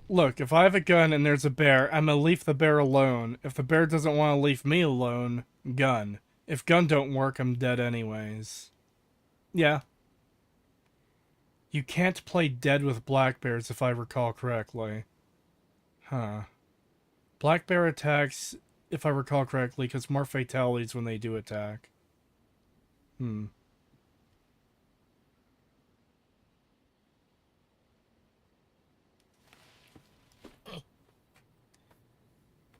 Look, if I have a gun and there's a bear, I'm gonna leave the bear alone. If the bear doesn't want to leave me alone, gun. If gun don't work, I'm dead anyways. Yeah. You can't play dead with black bears if I recall correctly. Huh. Black bear attacks, if I recall correctly, because more fatalities when they do attack. Hmm.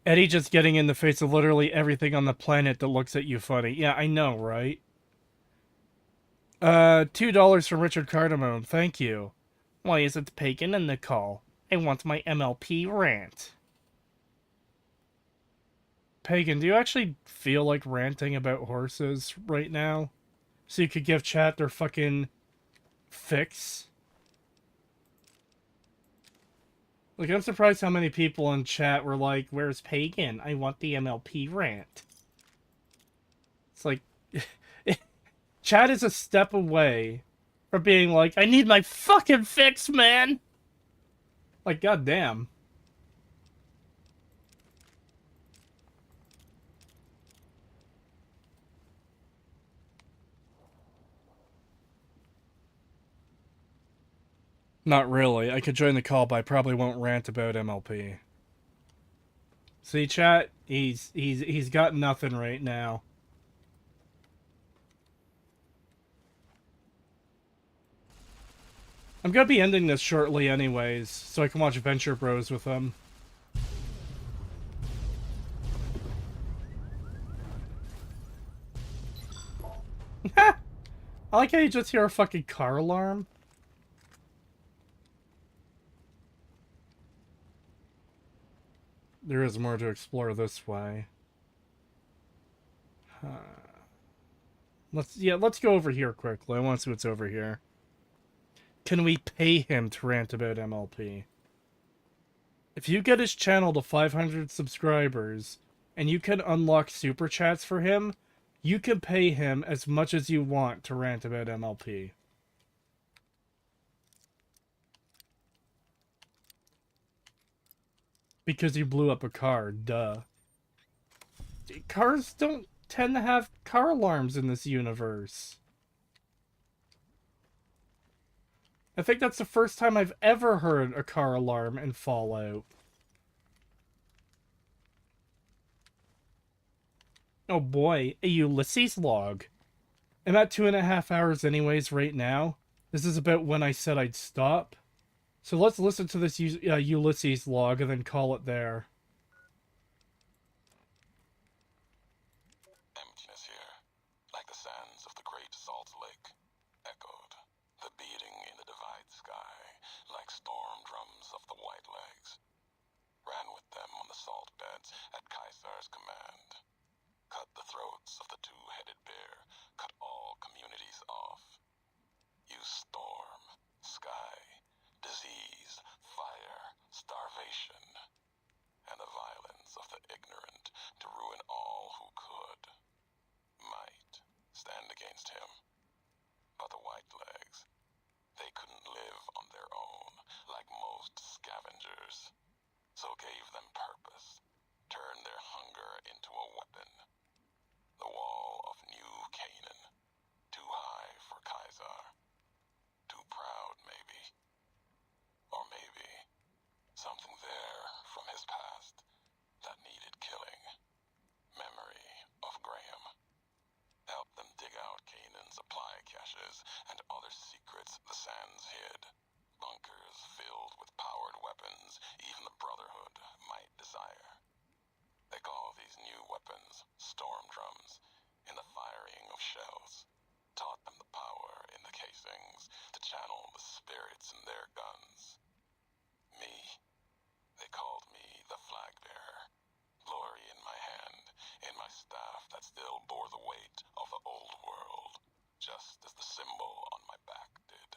Eddie just getting in the face of literally everything on the planet that looks at you funny. Yeah, I know, right? $2 from Richard Cardamone. Thank you. Why isn't Pagan in the call? I want my MLP rant. Pagan, do you actually feel like ranting about horses right now? So you could give chat their fucking fix? Like, I'm surprised how many people in chat were like, where's Pagan? I want the MLP rant. It's like, chat is a step away from being like, I need my fucking fix, man! Like, goddamn. Not really. I could join the call, but I probably won't rant about MLP. See, chat? He's got nothing right now. I'm gonna be ending this shortly anyways, so I can watch Venture Bros with him. I like how you just hear a fucking car alarm. There is more to explore this way. Let's go over here quickly. I want to see what's over here. Can we pay him to rant about MLP? If you get his channel to 500 subscribers, and you can unlock super chats for him, you can pay him as much as you want to rant about MLP. Because you blew up a car, duh. Cars don't tend to have car alarms in this universe. I think that's the first time I've ever heard a car alarm in Fallout. Oh boy, a Ulysses log. I'm at 2.5 hours anyways right now. This is about when I said I'd stop. So let's listen to this Ulysses log and then call it there. Emptiness here, like the sands of the great salt lake, echoed, the beating in the divide sky, like storm drums of the white legs. Ran with them on the salt beds at Caesar's command. Cut the throats of the two-headed bear, cut all communities off. Use storm, sky, disease, fire, starvation. And against him. But the Whitelegs, they couldn't live on their own, like most scavengers, so gave them purpose, turned their hunger into a weapon. The wall of New Canaan, too high for Caesar, too proud maybe, or maybe something there from his past that needed killing. Memory of Graham. Help them dig out Canaan's supply caches and other secrets the sands hid. Bunkers filled with powered weapons even the Brotherhood might desire. They call these new weapons storm drums in the firing of shells. Taught them the power in the casings to channel the spirits in their guns. Me, they called me the flag bearer. Glory in my hand, in my staff that still bore the weight of the old world, just as the symbol on my back did.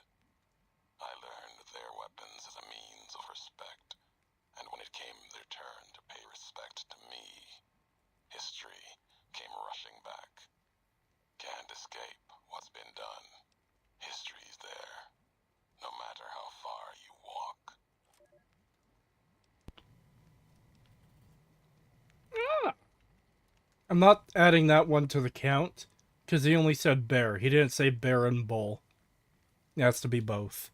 I learned their weapons as a means of respect, and when it came their turn to pay respect to me, history came rushing back. Can't escape what's been done. History's there, no matter how far you walk. I'm not adding that one to the count, because he only said bear. He didn't say bear and bull. It has to be both.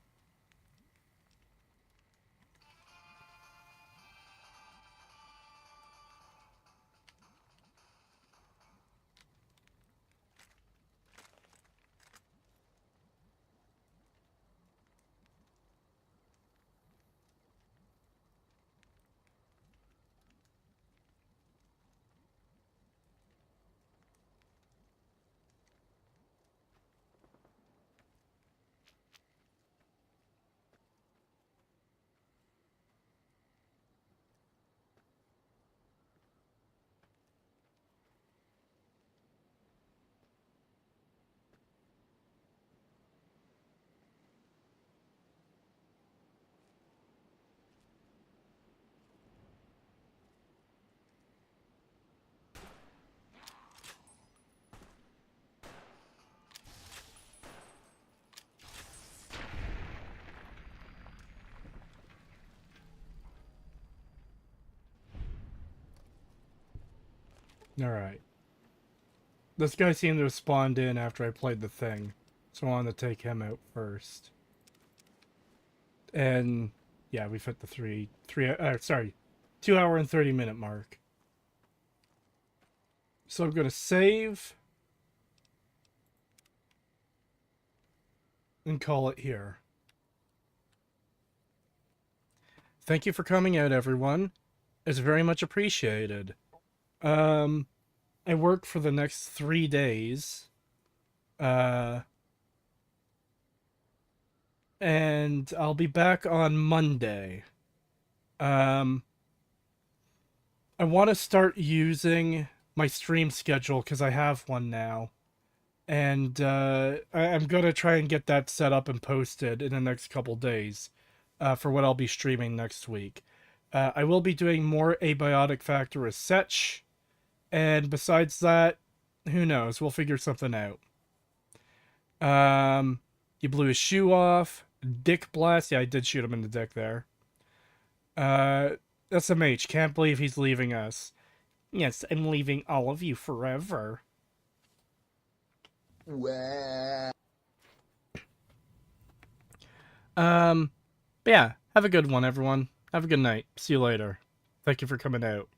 Alright. This guy seemed to have spawned in after I played the thing, so I wanted to take him out first. And yeah, we've hit the 2 hour and 30 minute mark. So I'm gonna save and call it here. Thank you for coming out, everyone. It's very much appreciated. I work for the next 3 days. And I'll be back on Monday. I want to start using my stream schedule because I have one now. And I'm going to try and get that set up and posted in the next couple days for what I'll be streaming next week. I will be doing more Abiotic Factor as such. And besides that, who knows? We'll figure something out. You blew his shoe off. Dick blast. Yeah, I did shoot him in the dick there. SMH, can't believe he's leaving us. Yes, I'm leaving all of you forever. But yeah, have a good one, everyone. Have a good night. See you later. Thank you for coming out.